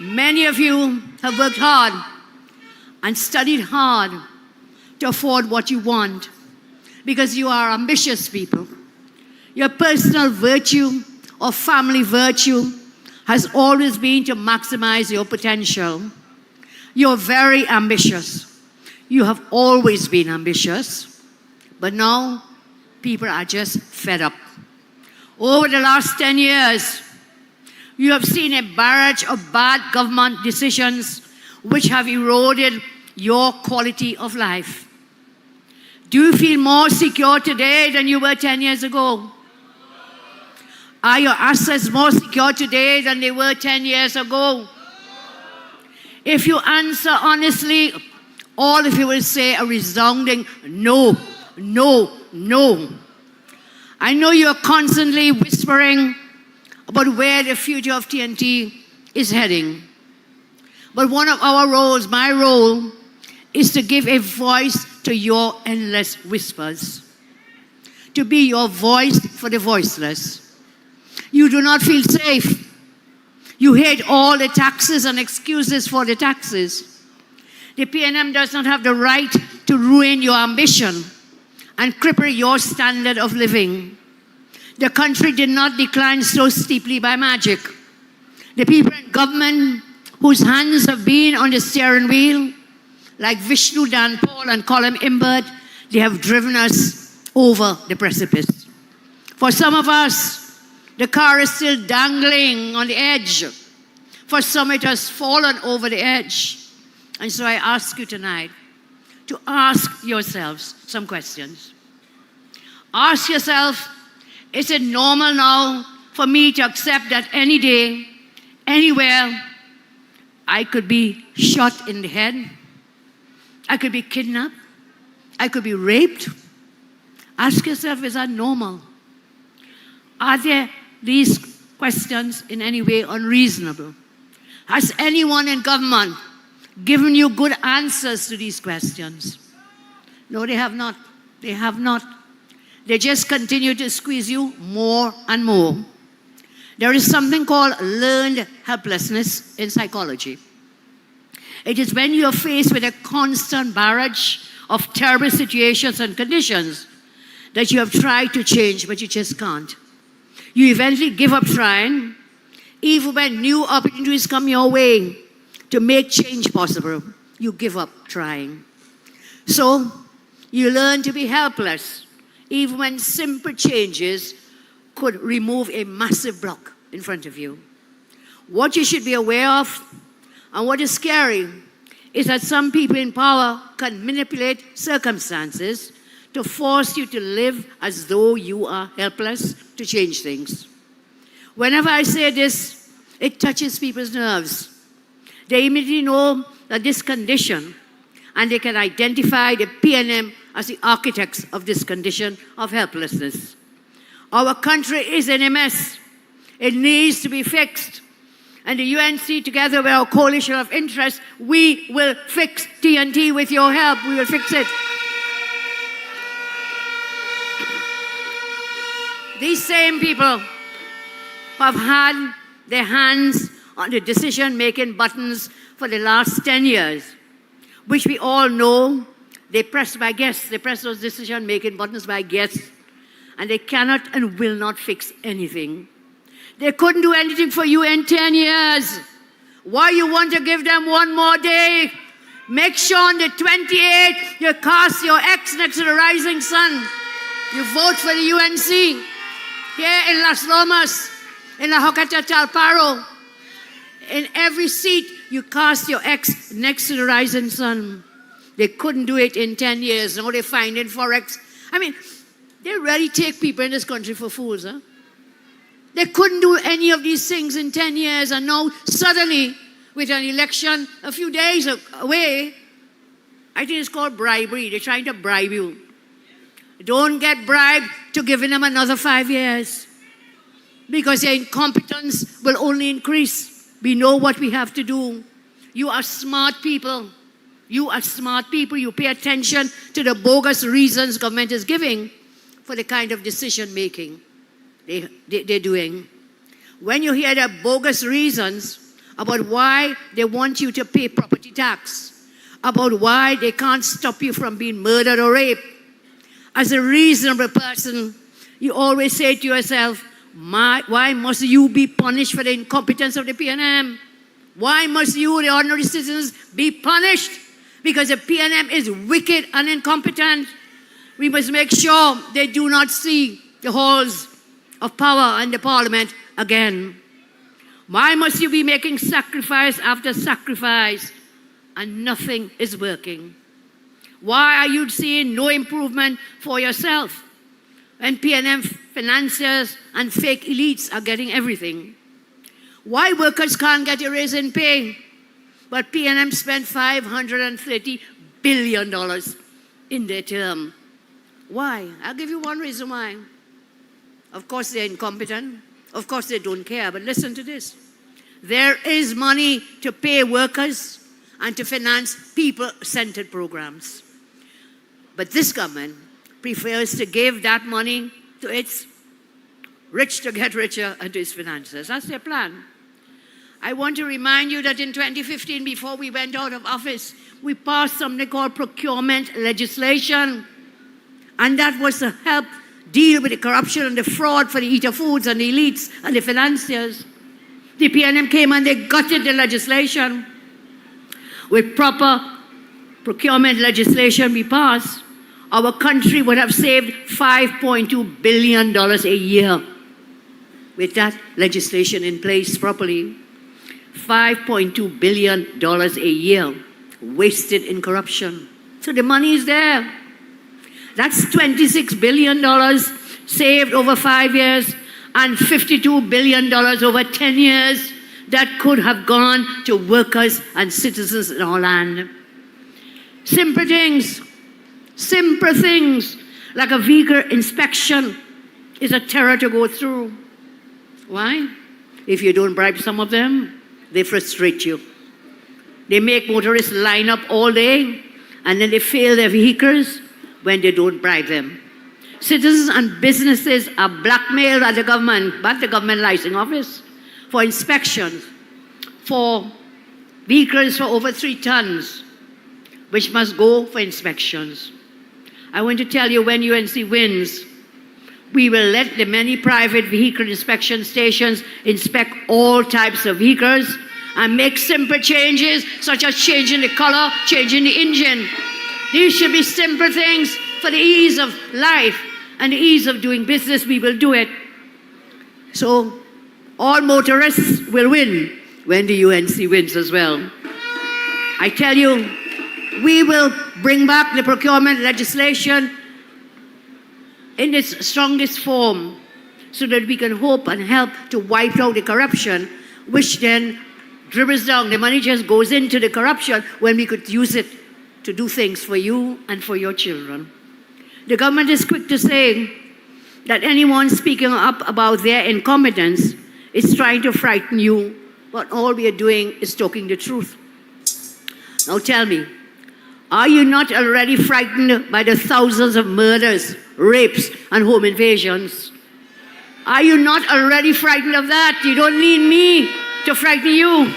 Many of you have worked hard and studied hard to afford what you want because you are ambitious people. Your personal virtue or family virtue has always been to maximize your potential. You're very ambitious. You have always been ambitious, but now people are just fed up. Over the last 10 years, you have seen a barrage of bad government decisions which have eroded your quality of life. Do you feel more secure today than you were 10 years ago? Are your assets more secure today than they were 10 years ago? If you answer honestly, all of you will say a resounding no, no, no. I know you're constantly whispering about where the future of TNT is heading. But one of our roles, my role, is to give a voice to your endless whispers. To be your voice for the voiceless. You do not feel safe. You hate all the taxes and excuses for the taxes. The PNM does not have the right to ruin your ambition and cripple your standard of living. The country did not decline so steeply by magic. The people in government whose hands have been on the steering wheel, like Vishnu Dan Paul and Colin Imbert, they have driven us over the precipice. For some of us, the car is still dangling on the edge. For some, it has fallen over the edge. And so I ask you tonight to ask yourselves some questions. Ask yourself, is it normal now for me to accept that any day, anywhere, I could be shot in the head? I could be kidnapped? I could be raped? Ask yourself, is that normal? Are there these questions in any way unreasonable? Has anyone in government given you good answers to these questions. No, they have not. They have not. They just continue to squeeze you more and more. There is something called learned helplessness in psychology. It is when you are faced with a constant barrage of terrible situations and conditions that you have tried to change, but you just can't. You eventually give up trying, even when new opportunities come your way to make change possible. You give up trying. So you learn to be helpless, even when simple changes could remove a massive block in front of you. What you should be aware of, and what is scary, is that some people in power can manipulate circumstances to force you to live as though you are helpless to change things. Whenever I say this, it touches people's nerves. They immediately know that this condition, and they can identify the PNM as the architects of this condition of helplessness. Our country is in a mess. It needs to be fixed. And the UNC, together with our coalition of interest, we will fix TNT with your help. We will fix it. These same people have had their hands on the decision-making buttons for the last 10 years, which we all know they press by guests. They press those decision-making buttons by guests, and they cannot and will not fix anything. They couldn't do anything for you in 10 years. Why you want to give them one more day? Make sure on the 28th you cast your X next to the rising sun. You vote for the UNC. Here in Las Lomas, in the Horquetta-Talapro, in every seat you cast your X next to the rising sun. They couldn't do it in 10 years. Now they find in Forex. I mean, they really take people in this country for fools, huh? They couldn't do any of these things in 10 years, and now suddenly, with an election a few days away, I think it's called bribery. They're trying to bribe you. Don't get bribed to giving them another 5 years, because their incompetence will only increase. We know what we have to do. You are smart people. You are smart people. You pay attention to the bogus reasons government is giving for the kind of decision making they're doing. When you hear the bogus reasons about why they want you to pay property tax, about why they can't stop you from being murdered or raped, as a reasonable person, you always say to yourself, why must you be punished for the incompetence of the PNM? Why must you, the ordinary citizens, be punished because the PNM is wicked and incompetent? We must make sure they do not see the halls of power and the parliament again. Why must you be making sacrifice after sacrifice and nothing is working? Why are you seeing no improvement for yourself when PNM financiers and fake elites are getting everything? Why workers can't get a raise in pay, but PNM spent $530 billion in their term? Why? I'll give you one reason why. Of course, they're incompetent. Of course, they don't care. But listen to this. There is money to pay workers and to finance people-centered programs. But this government prefers to give that money to its rich to get richer and to its financiers. That's their plan. I want to remind you that in 2015, before we went out of office, we passed something called procurement legislation. And that was to help deal with the corruption and the fraud for the eater foods and the elites and the financiers. The PNM came and they gutted the legislation. With proper procurement legislation we passed, our country would have saved $5.2 billion a year. With that legislation in place properly, $5.2 billion a year wasted in corruption. So the money is there. That's $26 billion saved over 5 years and $52 billion over 10 years that could have gone to workers and citizens in our land. Simple things like a vehicle inspection is a terror to go through. Why? If you don't bribe some of them, they frustrate you. They make motorists line up all day, and then they fail their vehicles when they don't bribe them. Citizens and businesses are blackmailed by the government licensing office for inspections for vehicles for over 3 tons, which must go for inspections. I want to tell you, when UNC wins, we will let the many private vehicle inspection stations inspect all types of vehicles and make simple changes, such as changing the color, changing the engine. These should be simple things for the ease of life and the ease of doing business. We will do it. So all motorists will win when the UNC wins as well. I tell you, we will bring back the procurement legislation in its strongest form so that we can hope and help to wipe out the corruption, which then dribbles down. The money just goes into the corruption when we could use it to do things for you and for your children. The government is quick to say that anyone speaking up about their incompetence is trying to frighten you, but all we are doing is talking the truth. Now tell me, are you not already frightened by the thousands of murders, rapes, and home invasions? Are you not already frightened of that? You don't need me to frighten you.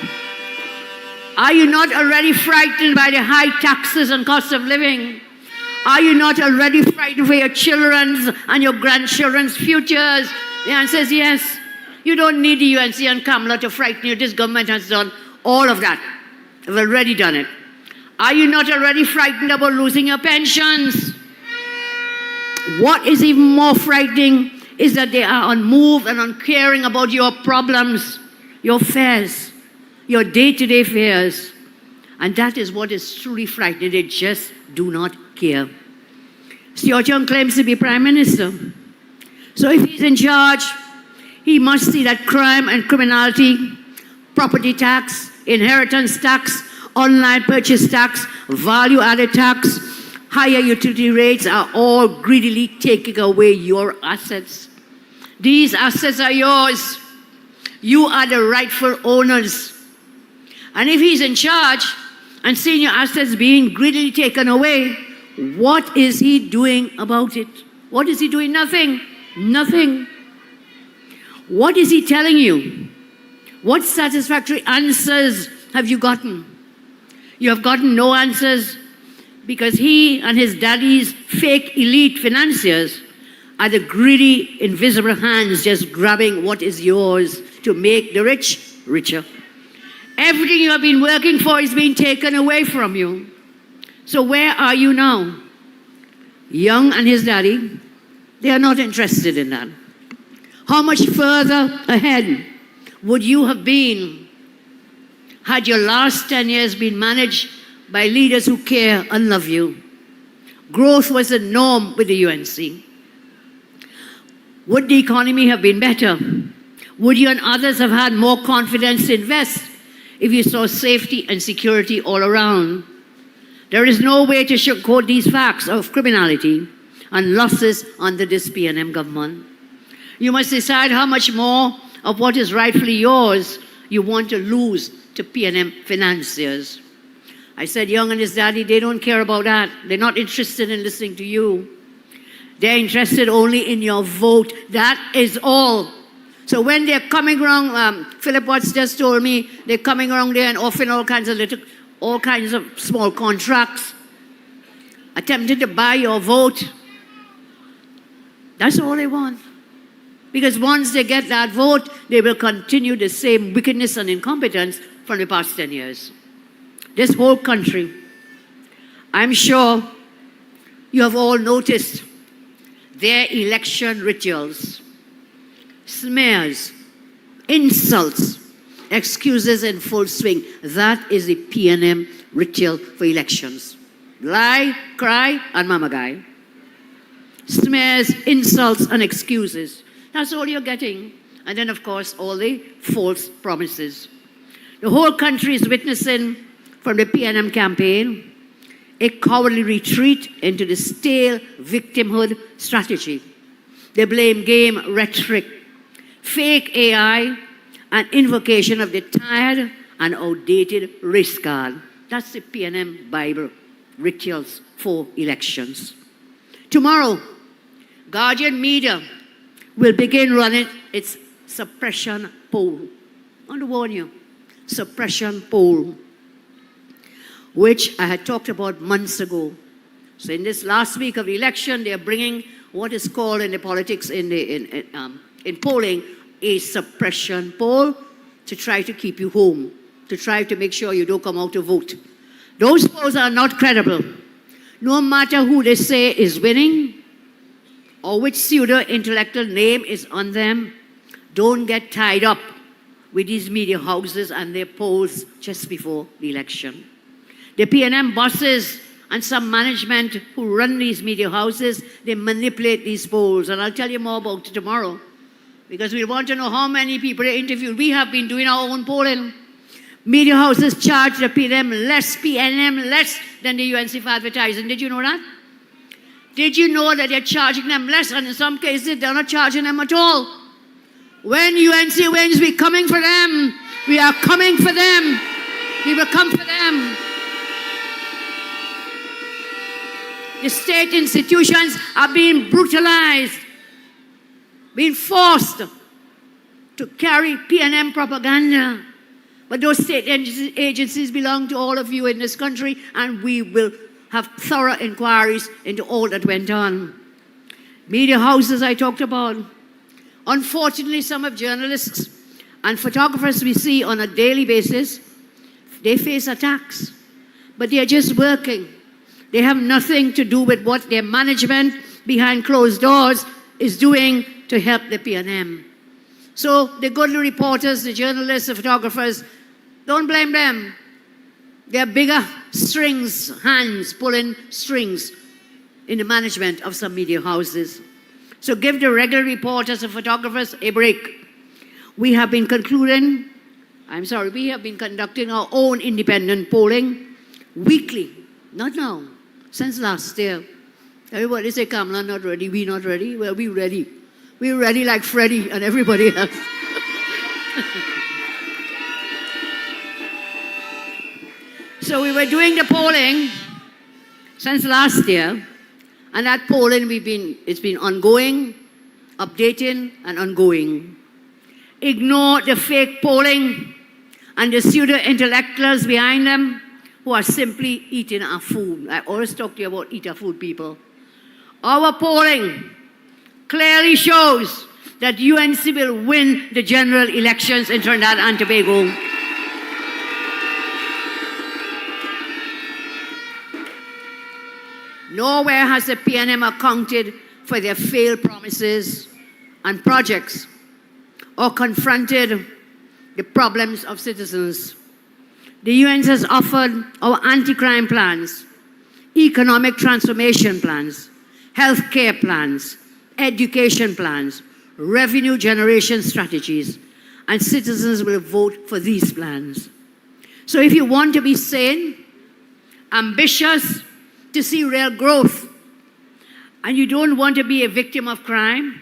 Are you not already frightened by the high taxes and cost of living? Are you not already frightened for your children's and your grandchildren's futures? The answer is yes. You don't need the UNC and Kamla to frighten you. This government has done all of that. They've already done it. Are you not already frightened about losing your pensions? What is even more frightening is that they are unmoved and uncaring about your problems, your fears, your day-to-day fears. And that is what is truly frightening. They just do not care. Stuart Young claims to be Prime Minister. So if he's in charge, he must see that crime and criminality, property tax, inheritance tax, online purchase tax, value-added tax, higher utility rates are all greedily taking away your assets. These assets are yours. You are the rightful owners. And if he's in charge and seeing your assets being greedily taken away, what is he doing about it? What is he doing? Nothing. Nothing. What is he telling you? What satisfactory answers have you gotten? You have gotten no answers because he and his daddy's fake elite financiers are the greedy, invisible hands just grabbing what is yours to make the rich richer. Everything you have been working for is being taken away from you. So where are you now? Young and his daddy, they are not interested in that. How much further ahead would you have been had your last 10 years been managed by leaders who care and love you? Growth was the norm with the UNC. Would the economy have been better? Would you and others have had more confidence to invest if you saw safety and security all around? There is no way to sugarcoat these facts of criminality and losses under this PNM government. You must decide how much more of what is rightfully yours you want to lose to PNM financiers. I said Young and his daddy, they don't care about that. They're not interested in listening to you. They're interested only in your vote. That is all. So when they're coming around, Phillip Watts just told me, they're coming around there and offering all kinds of small contracts, attempting to buy your vote. That's all they want. Because once they get that vote, they will continue the same wickedness and incompetence from the past 10 years. This whole country, I'm sure you have all noticed their election rituals, smears, insults, excuses in full swing. That is the PNM ritual for elections. Lie, cry, and mama guy. Smears, insults, and excuses. That's all you're getting. And then, of course, all the false promises. The whole country is witnessing, from the PNM campaign, a cowardly retreat into the stale victimhood strategy. The blame game rhetoric, fake AI, and invocation of the tired and outdated race card. That's the PNM Bible rituals for elections. Tomorrow, Guardian Media will begin running its suppression poll. I want to warn you, suppression poll, which I had talked about months ago. So in this last week of the election, they are bringing what is called in the politics, in polling, a suppression poll to try to keep you home, to try to make sure you don't come out to vote. Those polls are not credible. No matter who they say is winning or which pseudo-intellectual name is on them, don't get tied up with these media houses and their polls just before the election. The PNM bosses and some management who run these media houses, they manipulate these polls. And I'll tell you more about it tomorrow, because we want to know how many people they interviewed. We have been doing our own polling. Media houses charge the PNM less than the UNC for advertising. Did you know that? Did you know that they're charging them less, and in some cases they're not charging them at all? When UNC wins, we're coming for them. We are coming for them. We will come for them. The state institutions are being brutalized, being forced to carry PNM propaganda. But those state agencies belong to all of you in this country, and we will have thorough inquiries into all that went on. Media houses I talked about. Unfortunately, some of journalists and photographers we see on a daily basis, they face attacks, but they are just working. They have nothing to do with what their management behind closed doors is doing to help the PNM. So the good reporters, the journalists, the photographers, don't blame them. They're bigger hands pulling strings in the management of some media houses. So give the regular reporters and photographers a break. We have been conducting our own independent polling weekly, not now, since last year. Everybody say, Kamla, not ready, we not ready. Well, we ready. We're ready like Freddie and everybody else. So we were doing the polling since last year, and that polling it's been ongoing, updating, and ongoing. Ignore the fake polling and the pseudo-intellectuals behind them who are simply eating our food. I always talk to you about eat our food people. Our polling clearly shows that UNC will win the general elections in Trinidad and Tobago. Nowhere has the PNM accounted for their failed promises and projects or confronted the problems of citizens. The UNC has offered our anti-crime plans, economic transformation plans, healthcare plans, education plans, revenue generation strategies, and citizens will vote for these plans. So if you want to be sane, ambitious, to see real growth, and you don't want to be a victim of crime,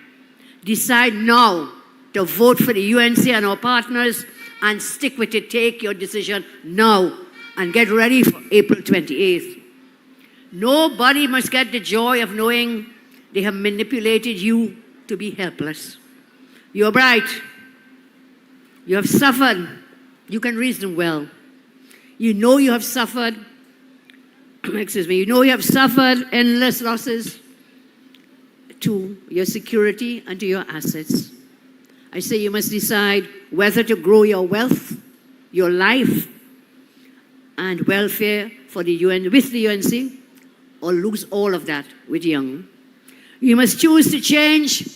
decide now to vote for the UNC and our partners and stick with it. Take your decision now and get ready for April 28th. Nobody must get the joy of knowing they have manipulated you to be helpless. You're bright. You have suffered. You can reason well. You know you have suffered. You know you have suffered endless losses to your security and to your assets. I say you must decide whether to grow your wealth, your life, and welfare for the UN with the UNC, or lose all of that with Young. You must choose to change,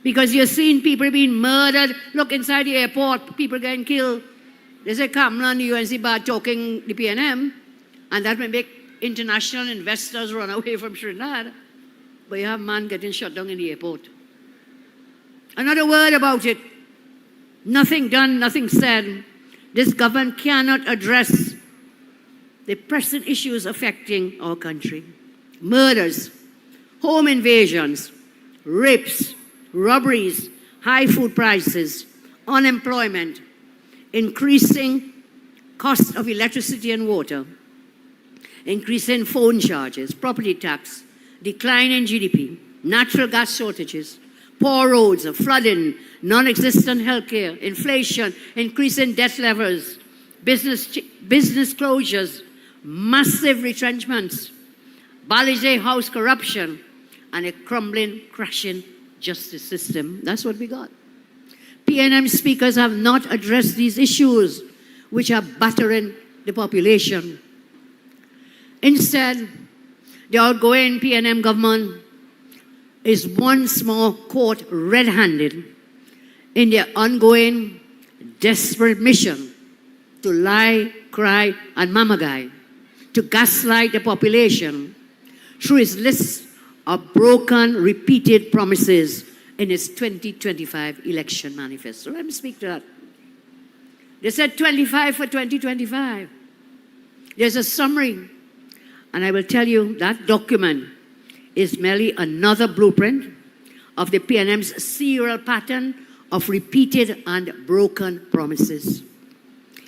because you're seeing people being murdered. Look inside the airport, people getting killed. They say, Kamla and the UNC bad talking the PNM, and that may make international investors run away from Trinidad. But you have a man getting shot down in the airport. Another word about it. Nothing done, nothing said. This government cannot address the pressing issues affecting our country. Murders, home invasions, rapes, robberies, high food prices, unemployment, increasing cost of electricity and water, increase in phone charges, property tax, decline in GDP, natural gas shortages, poor roads, flooding, non-existent healthcare, inflation, increase in debt levels, business closures, massive retrenchments, Balize House corruption, and a crumbling, crashing justice system. That's what we got. PNM speakers have not addressed these issues, which are battering the population. Instead, the outgoing PNM government is once more caught red-handed in their ongoing desperate mission to lie, cry, and mamagai, to gaslight the population through its list of broken, repeated promises in its 2025 election manifesto. Let me speak to that. They said 25 for 2025. There's a summary, and I will tell you that document is merely another blueprint of the PNM's serial pattern of repeated and broken promises.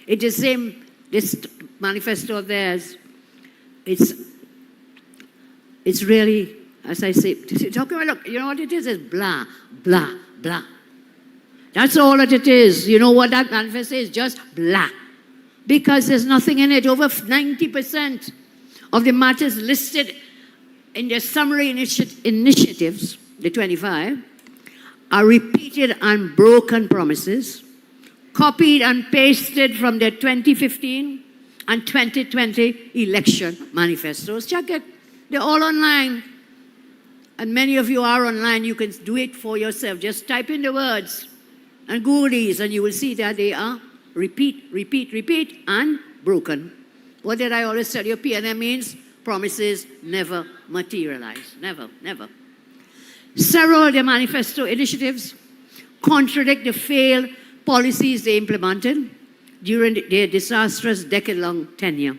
It is the same, this manifesto of theirs, it's really, as I say, talking about, look, you know what it is? It's blah, blah, blah. That's all that it is. You know what that manifesto is? Just blah. Because there's nothing in it. Over 90% of the matters listed in the summary initiatives, the 25, are repeated and broken promises, copied and pasted from the 2015 and 2020 election manifestos. Check it. They're all online. And many of you are online. You can do it for yourself. Just type in the words and Google these, and you will see that they are repeat, repeat, repeat, and broken. What did I always tell you? PNM means promises never materialize. Never, never. Several of the manifesto initiatives contradict the failed policies they implemented during their disastrous decade-long tenure,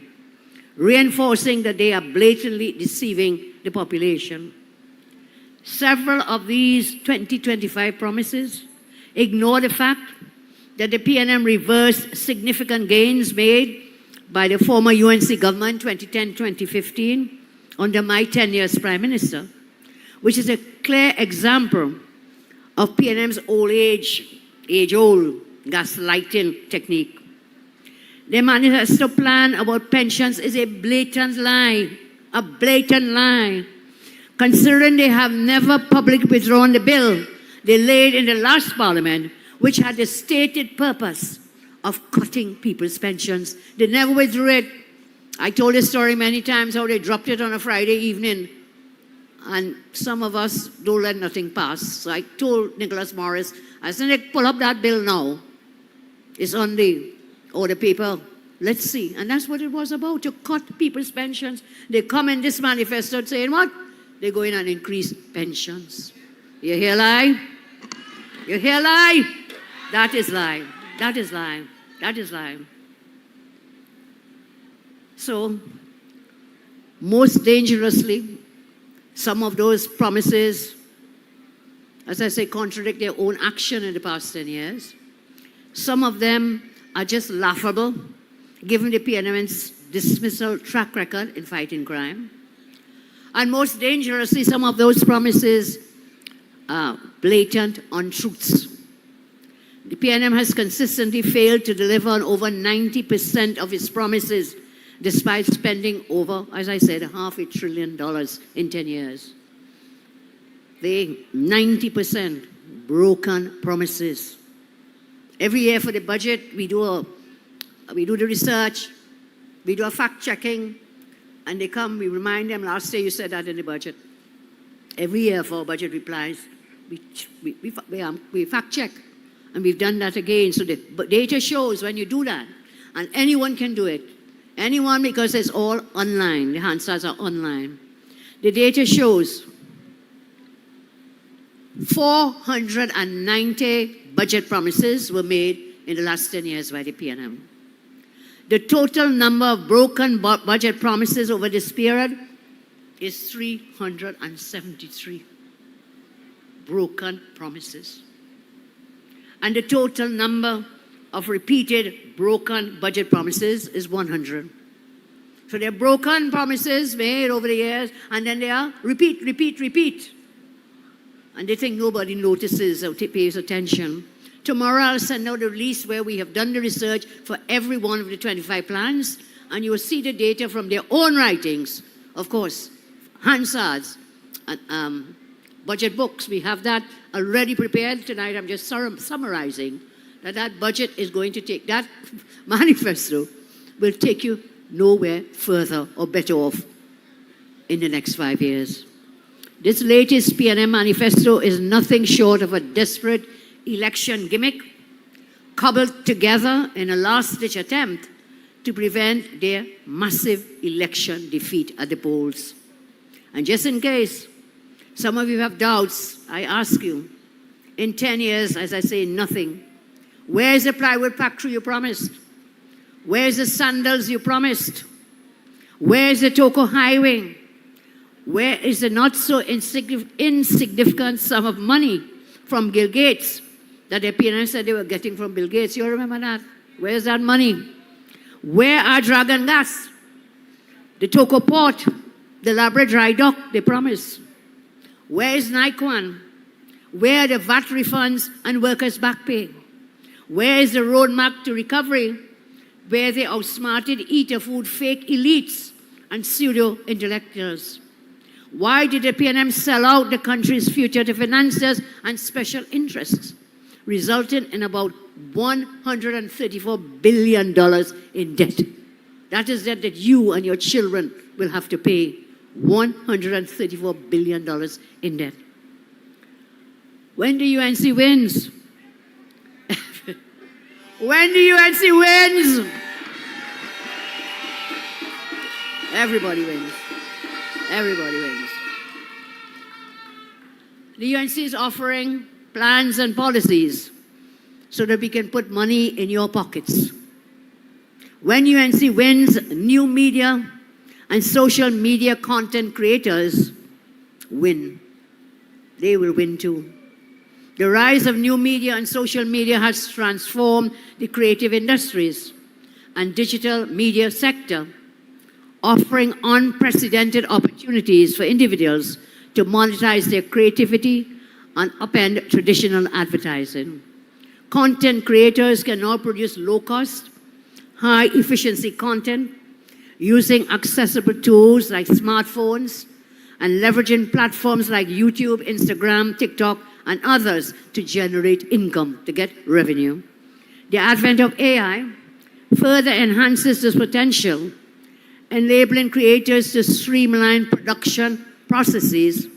reinforcing that they are blatantly deceiving the population. Several of these 2025 promises ignore the fact that the PNM reversed significant gains made by the former UNC government 2010-2015 under my tenure as Prime Minister, which is a clear example of PNM's age-old gaslighting technique. The manifesto plan about pensions is a blatant lie, considering they have never publicly withdrawn the bill they laid in the last parliament, which had the stated purpose of cutting people's pensions. They never withdrew it. I told this story many times, how they dropped it on a Friday evening, and some of us don't let nothing pass. So I told Nicholas Morris, I said, pull up that bill now. It's on the paper. Let's see. And that's what it was about, to cut people's pensions. They come in this manifesto saying what? They go in and increase pensions. You hear lie? You hear lie? That is lie. That is lie. That is lie. So, most dangerously, some of those promises, as I say, contradict their own action in the past 10 years. Some of them are just laughable, given the PNM's dismissal track record in fighting crime. And most dangerously, some of those promises are blatant untruths. The PNM has consistently failed to deliver on over 90% of its promises, despite spending over, as I said, $500 billion in 10 years. The 90% broken promises. Every year for the budget, we do the research, we do a fact-checking, and they come, we remind them, last year you said that in the budget. Every year for our budget replies, we fact-check, and we've done that again. So the data shows when you do that, and anyone can do it. Anyone, because it's all online. The answers are online. The data shows 490 budget promises were made in the last 10 years by the PNM. The total number of broken budget promises over this period is 373 broken promises. And the total number of repeated broken budget promises is 100. So they're broken promises made over the years, and then they are repeat. And they think nobody notices or pays attention. Tomorrow I'll send out a list where we have done the research for every one of the 25 plans, and you will see the data from their own writings. Of course, Hansard's and budget books, we have that already prepared. Tonight I'm just summarizing that budget is going to take, that manifesto will take you nowhere further or better off in the next 5 years. This latest PNM manifesto is nothing short of a desperate election gimmick cobbled together in a last-ditch attempt to prevent their massive election defeat at the polls. And just in case some of you have doubts, I ask you, in 10 years, as I say, nothing. Where's the plywood factory you promised? Where's the sandals you promised? Where's the Toko Highway? Where is the not so insignificant sum of money from Bill Gates that the PNM said they were getting from Bill Gates? You remember that? Where's that money? Where are Dragon Gas? The Toko Port, the Labra Dry Dock, they promised. Where is Nikwan? Where are the VAT refunds and workers' back pay? Where is the roadmap to recovery, where they outsmarted eater food fake elites and pseudo-intellectuals? Why did the PNM sell out the country's future to financiers and special interests, resulting in about $134 billion in debt? That is debt that you and your children will have to pay. $134 billion in debt. When the UNC wins? When the UNC wins? Everybody wins. Everybody wins. The UNC is offering plans and policies so that we can put money in your pockets. When UNC wins, new media and social media content creators win. They will win too. The rise of new media and social media has transformed the creative industries and digital media sector, offering unprecedented opportunities for individuals to monetize their creativity and upend traditional advertising. Content creators can now produce low-cost, high-efficiency content using accessible tools like smartphones and leveraging platforms like YouTube, Instagram, TikTok, and others to generate income, to get revenue. The advent of AI further enhances this potential, enabling creators to streamline production processes,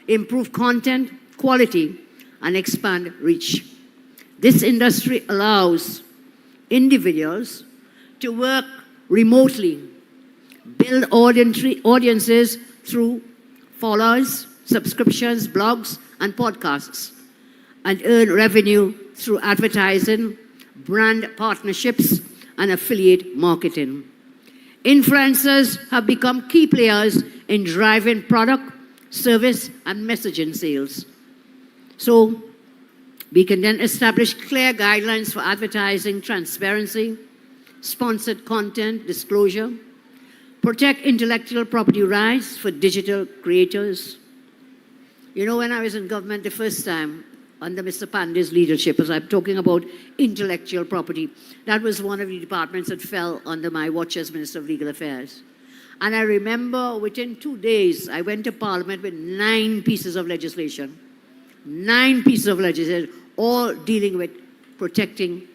improve content quality, and expand reach. This industry allows individuals to work remotely, build audiences through followers, subscriptions, blogs, and podcasts, and earn revenue through advertising, brand partnerships, and affiliate marketing. Influencers have become key players in driving product, service, and messaging sales. So we can then establish clear guidelines for advertising transparency, sponsored content disclosure, protect intellectual property rights for digital creators. You know, when I was in government the first time, under Mr. Pandey's leadership, as I'm talking about intellectual property, that was one of the departments that fell under my watch as Minister of Legal Affairs. And I remember within 2 days, I went to Parliament with 9 pieces of legislation. 9 pieces of legislation, all dealing with protecting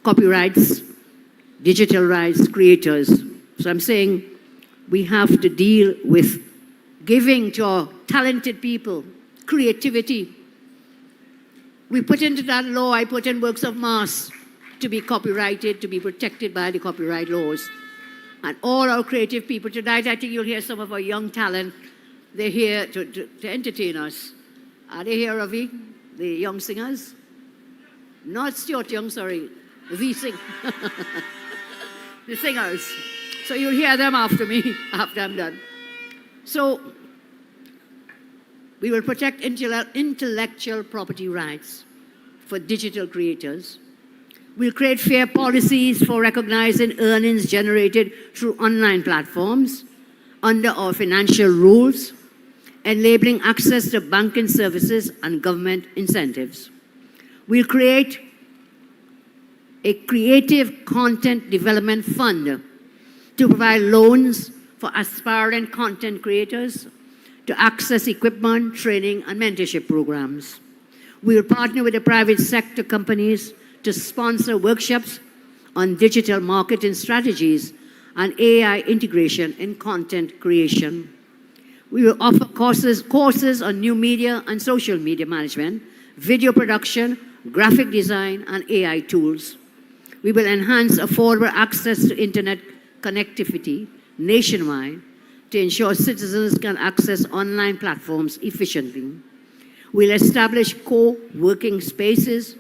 copyrights, digital rights, creators. So I'm saying we have to deal with giving to our talented people creativity. We put into that law, I put in works of mass to be copyrighted, to be protected by the copyright laws. And all our creative people, tonight I think you'll hear some of our young talent. They're here to entertain us. Are they here, Ravi? The young singers? Not Stuart Young, sorry. The singers. So you'll hear them after me, after I'm done. So we will protect intellectual property rights for digital creators. We'll create fair policies for recognizing earnings generated through online platforms under our financial rules, enabling access to banking services and government incentives. We'll create a creative content development fund to provide loans for aspiring content creators to access equipment, training, and mentorship programs. We will partner with the private sector companies to sponsor workshops on digital marketing strategies and AI integration in content creation. We will offer courses on new media and social media management, video production, graphic design, and AI tools. We will enhance affordable access to internet connectivity nationwide to ensure citizens can access online platforms efficiently. We'll establish co-working spaces,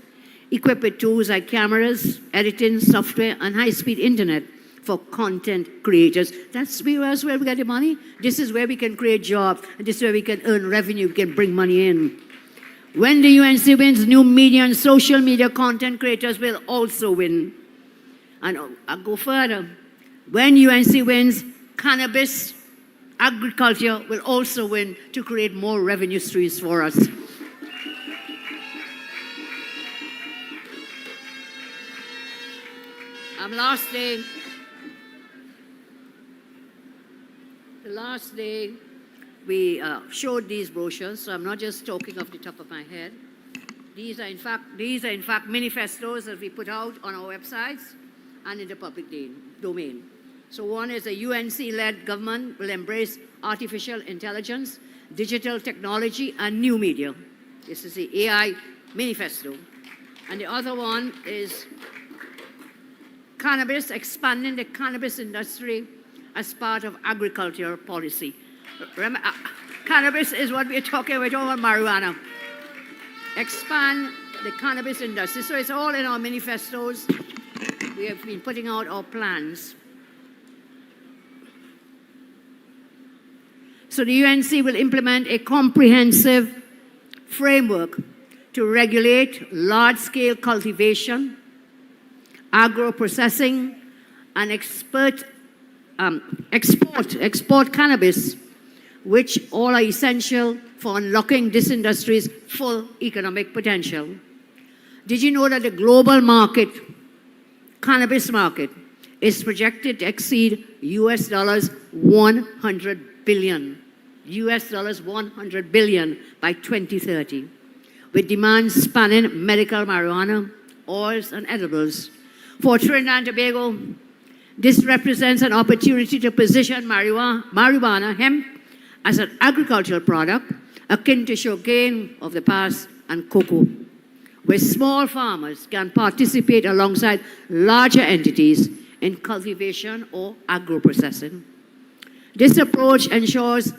equipped with tools like cameras, editing software, and high-speed internet for content creators. That's where we get the money. This is where we can create jobs, and this is where we can earn revenue, we can bring money in. When the UNC wins, new media and social media content creators will also win. And I'll go further. When UNC wins, cannabis agriculture will also win to create more revenue streams for us. The last day we showed these brochures, so I'm not just talking off the top of my head. These are in fact manifestos that we put out on our websites and in the public domain. So one is a UNC-led government will embrace artificial intelligence, digital technology, and new media. This is the AI manifesto. And the other one is cannabis, expanding the cannabis industry as part of agricultural policy. Remember, cannabis is what we're talking about marijuana. Expand the cannabis industry. So it's all in our manifestos. We have been putting out our plans. So the UNC will implement a comprehensive framework to regulate large-scale cultivation, agro-processing, and export cannabis, which all are essential for unlocking this industry's full economic potential. Did you know that the global market, cannabis market, is projected to exceed US dollars 100 billion, US dollars 100 billion by 2030, with demand spanning medical marijuana, oils, and edibles. For Trinidad and Tobago, this represents an opportunity to position marijuana, hemp, as an agricultural product akin to sugarcane of the past and cocoa, where small farmers can participate alongside larger entities in cultivation or agro-processing. This approach ensures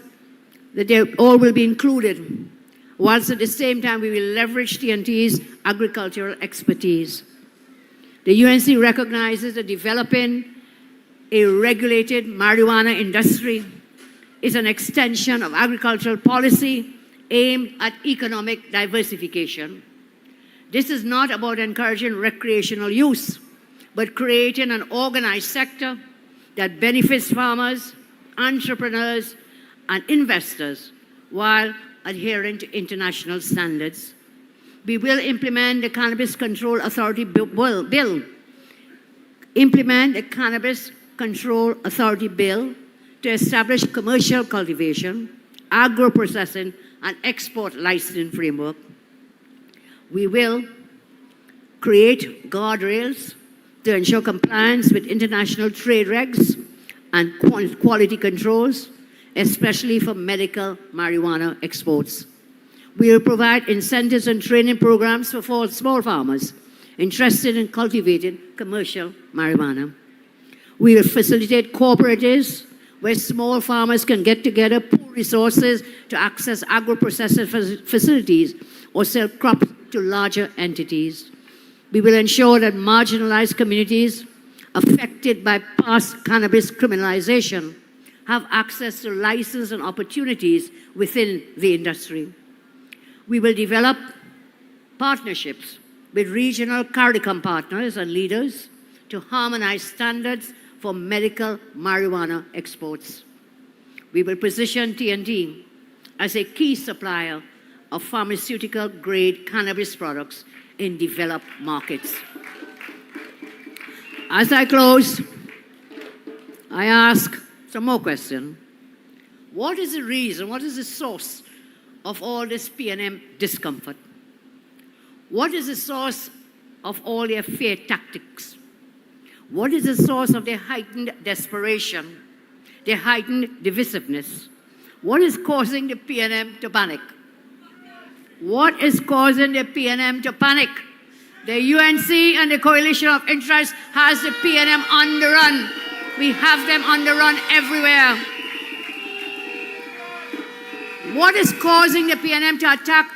that they all will be included, whilst at the same time we will leverage TNT's agricultural expertise. The UNC recognizes that developing a regulated marijuana industry is an extension of agricultural policy aimed at economic diversification. This is not about encouraging recreational use, but creating an organized sector that benefits farmers, entrepreneurs, and investors while adhering to international standards. We will implement the Cannabis Control Authority bill. Implement the Cannabis Control Authority bill to establish commercial cultivation, agro-processing, and export licensing framework. We will create guardrails to ensure compliance with international trade regs and quality controls, especially for medical marijuana exports. We will provide incentives and training programs for small farmers interested in cultivating commercial marijuana. We will facilitate cooperatives where small farmers can get together, pool resources to access agro-processing facilities or sell crops to larger entities. We will ensure that marginalized communities affected by past cannabis criminalization have access to license and opportunities within the industry. We will develop partnerships with regional CARICOM partners and leaders to harmonize standards for medical marijuana exports. We will position TNT as a key supplier of pharmaceutical-grade cannabis products in developed markets. As I close, I ask some more questions. What is the reason, what is the source of all this PNM discomfort? What is the source of all their fear tactics? What is the source of their heightened desperation, their heightened divisiveness? What is causing the PNM to panic? What is causing the PNM to panic? The UNC and the coalition of interest has the PNM on the run. We have them on the run everywhere. What is causing the PNM to attack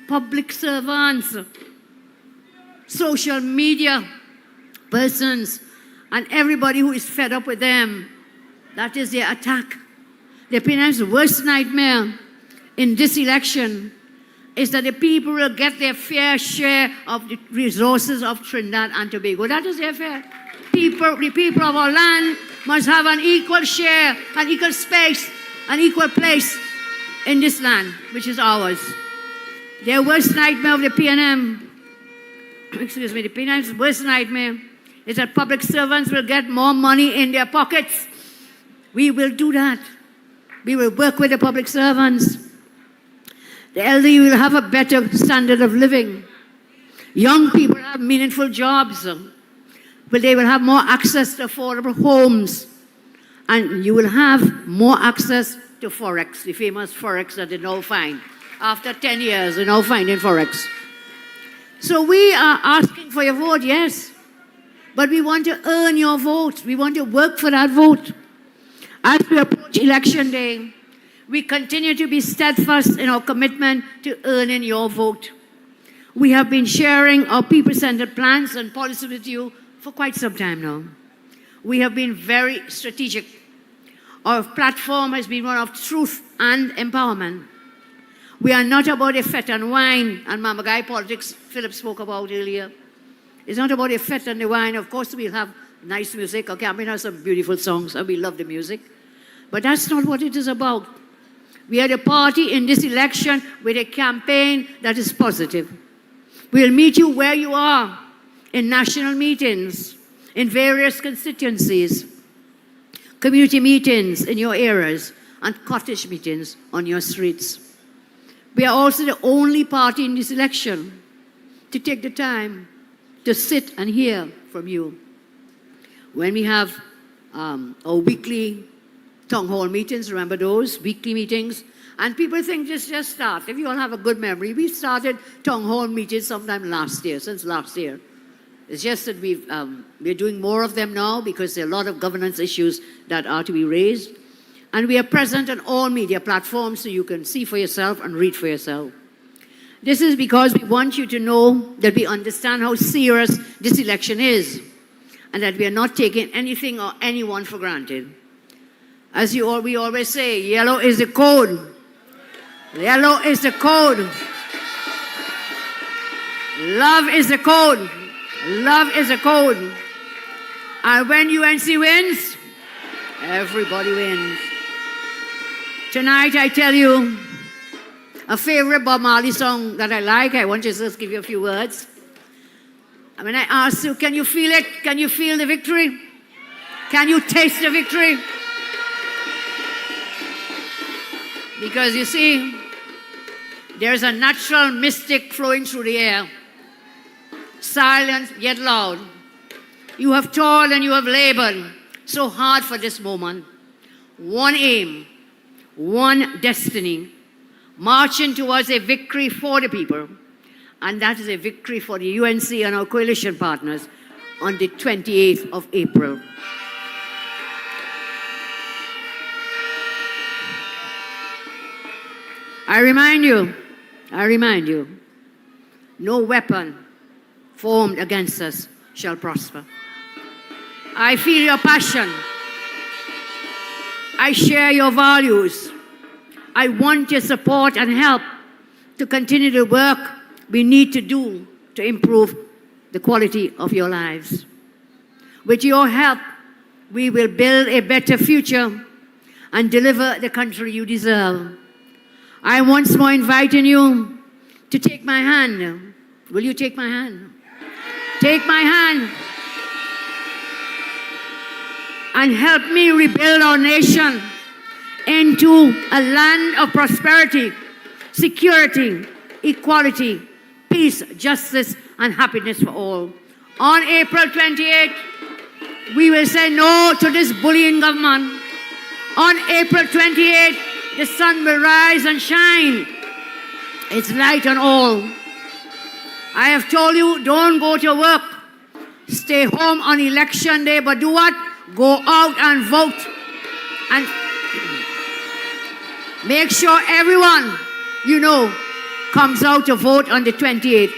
public servants, social media persons, and everybody who is fed up with them? That is their attack. The PNM's worst nightmare in this election is that the people will get their fair share of the resources of Trinidad and Tobago. That is their fair. The people of our land must have an equal share, an equal space, an equal place in this land, which is ours. Their worst nightmare of the PNM, excuse me, the PNM's worst nightmare is that public servants will get more money in their pockets. We will do that. We will work with the public servants. The elderly will have a better standard of living. Young people have meaningful jobs. But they will have more access to affordable homes. And you will have more access to Forex, the famous Forex that they now find. After 10 years, they're now finding Forex. So we are asking for your vote, yes. But we want to earn your vote. We want to work for that vote. As we approach election day, we continue to be steadfast in our commitment to earning your vote. We have been sharing our people-centered plans and policies with you for quite some time now. We have been very strategic. Our platform has been one of truth and empowerment. We are not about a fete and wine and Mama Guy politics Phillip spoke about earlier. It's not about a fete and the wine. Of course, we'll have nice music. Okay, we have some beautiful songs and we love the music. But that's not what it is about. We are the party in this election with a campaign that is positive. We'll meet you where you are, in national meetings, in various constituencies, community meetings in your areas, and cottage meetings on your streets. We are also the only party in this election to take the time to sit and hear from you. When we have our weekly town hall meetings, remember those weekly meetings? And people think this just started. If you all have a good memory, we started town hall meetings sometime since last year. It's just that we're doing more of them now because there are a lot of governance issues that are to be raised. And we are present on all media platforms so you can see for yourself and read for yourself. This is because we want you to know that we understand how serious this election is and that we are not taking anything or anyone for granted. As we always say, yellow is the code. Yellow is the code. Love is the code. Love is the code. And when UNC wins, everybody wins. Tonight I tell you a favorite Bob Marley song that I like. I want to just give you a few words. And when I ask you, can you feel it? Can you feel the victory? Can you taste the victory? Because you see, there's a natural mystic flowing through the air. Silent yet loud. You have toiled and you have labored so hard for this moment. One aim, one destiny, marching towards a victory for the people. And that is a victory for the UNC and our coalition partners on the 28th of April. I remind you, no weapon formed against us shall prosper. I feel your passion. I share your values. I want your support and help to continue the work we need to do to improve the quality of your lives. With your help, we will build a better future and deliver the country you deserve. I once more inviting you to take my hand. Will you take my hand? Take my hand and help me rebuild our nation into a land of prosperity, security, equality, peace, justice, and happiness for all. On April 28th, we will say no to this bullying government. On April 28th, the sun will rise and shine its light on all. I have told you, don't go to work. Stay home on election day, but do what? Go out and vote. And make sure everyone you know comes out to vote on the 28th.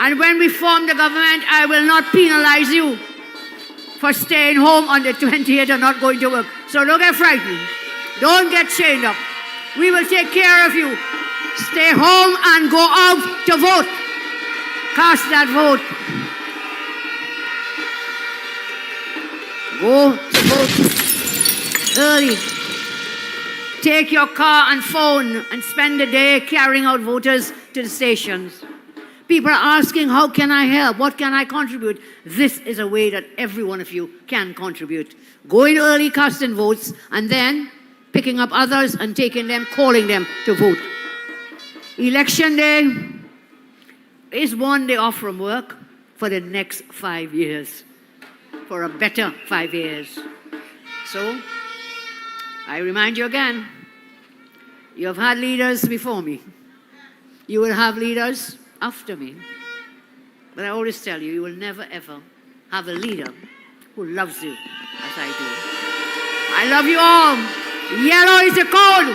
And when we form the government, I will not penalize you for staying home on the 28th and not going to work. So don't get frightened. Don't get chained up. We will take care of you. Stay home and go out to vote. Cast that vote. Go to vote early. Take your car and phone and spend the day carrying out voters to the stations. People are asking, how can I help? What can I contribute? This is a way that every one of you can contribute. Going early, casting votes, and then picking up others and taking them, calling them to vote. Election day is one day off from work for the next 5 years, for a better 5 years. So, I remind you again, you have had leaders before me. You will have leaders after me. But I always tell you, you will never ever have a leader who loves you as I do. I love you all. Yellow is the code.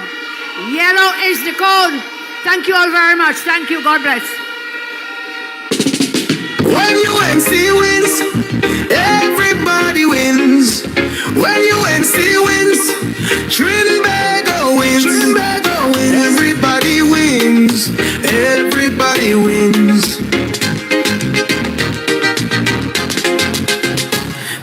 Yellow is the code. Thank you all very much. Thank you. God bless. When UNC wins, everybody wins. When UNC wins, Trinbago wins. Trinbago wins. Everybody wins. Everybody wins.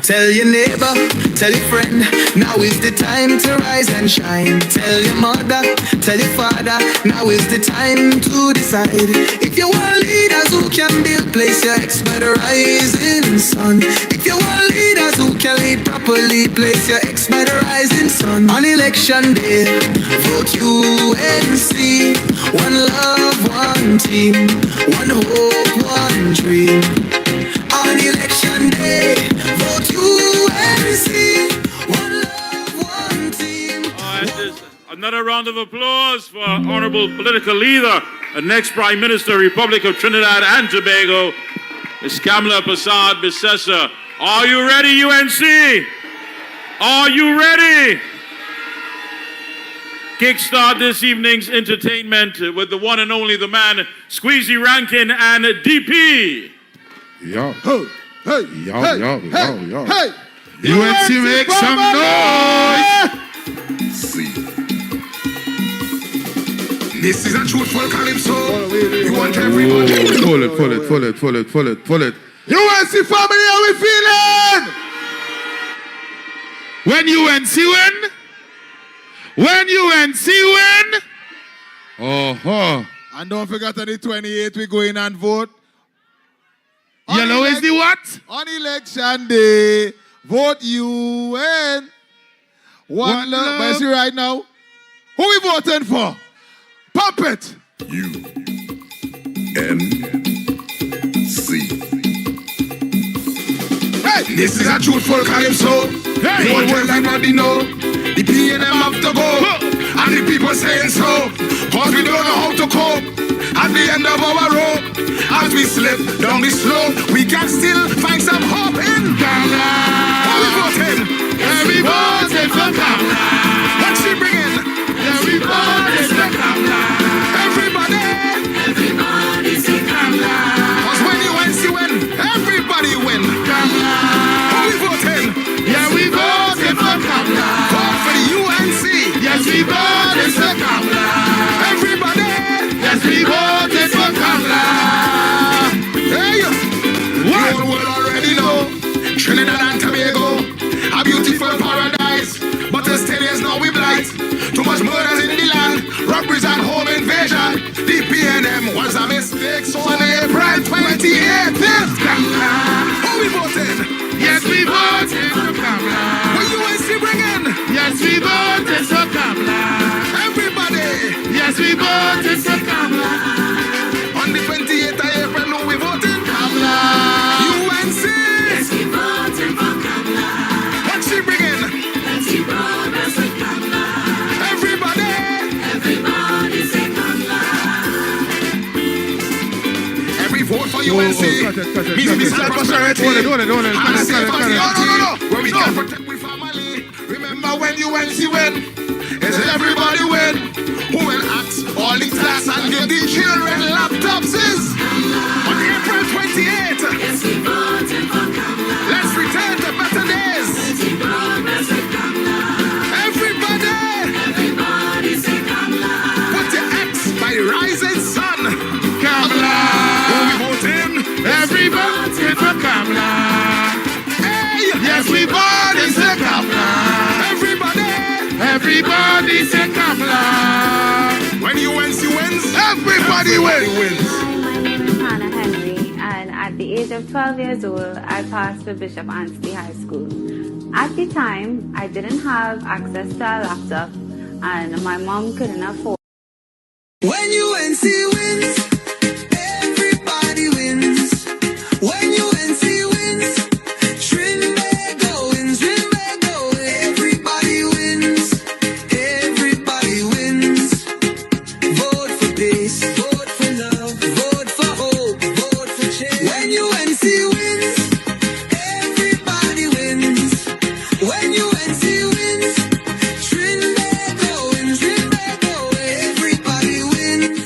Tell your neighbor, tell your friend, now is the time to rise and shine. Tell your mother, tell your father, now is the time to decide. If you want leaders who can build, place your ex by the rising sun. If you want leaders who can lead properly, place your ex by the rising sun. On election day, vote UNC. One love, one team, one hope, one dream. On election day, vote UNC. One love, one team. Another round of applause for honorable political leader and next Prime Minister, Republic of Trinidad and Tobago, Ms. Kamla Persad-Bissessar. Are you ready, UNC? Are you ready? Kickstart this evening's entertainment with the one and only the man, Squeezy Rankin and DP. Yo, hey, hey, yo. Hey, UNC make some noise. See. This is a truthful calypso. You want everybody. Pull it. UNC family, how we feeling? When UNC win? When UNC win? Oh. And don't forget on the 28th we go in and vote. Yellow is the what? On election day, vote UN. One love. But see right now, who we voting for? Puppet. UNC. Hey, this is a truthful calypso. Hey, the whole world everybody know. The PNM have to go. And the people saying so. Cause we don't know how to cope. At the end of our rope, as we slip down the slope, we can still find some hope in Kamla. How we voting? Yeah, we voting for Kamla. What's she bringing? Yeah, we voting for Kamla. Everybody say Kamla. Cause when UNC win, everybody win. Kamla. How we voting? Yeah, we voting for Kamla. Vote for the UNC. Yes, we voting for Kamla. Everybody. Yes, we voted for Kamla. Hey, So on April 28th, yes, Kamla. Who we voting? Yes, we voting for Kamla. What UNC bringing? Yes, we voting for Kamla. Everybody. Yes, we voting for Kamla. On the 28th of April, who we voting? Kamla. UNC. Yes, we voting for Kamla. What's she bringing? Let's see progress with Kamla. Everybody. Everybody say Kamla. Every vote for UNC means prosperity. And I say for the unity, where we can protect we family. Remember when UNC win, is everybody win. Who will ask all the class and give the children laptops is on April 28th. Yes, we voting for Kamla. Let's return to better days. Let's see progress with Kamla. Everybody. Everybody say Kamla. Put your X by the rising sun. Kamla. Who we voting? Everybody for Kamla. Hey, yes, we voting for Kamla. Everybody. Everybody say Kamla. When UNC wins, everybody wins. Hi, my name is Hannah Henry, and at the age of 12 years old, I passed for Bishop Anstey High School. At the time, I didn't have access to a laptop, and my mom couldn't afford. When UNC wins, everybody wins. When UNC wins, Trinbago wins, Trinbago wins. Everybody wins, everybody wins. Vote for peace, vote for love, vote for hope, vote for change. When UNC wins, everybody wins. When UNC wins, Trinbago wins, Trinbago wins. Everybody wins.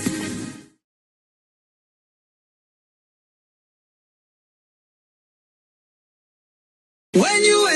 When UNC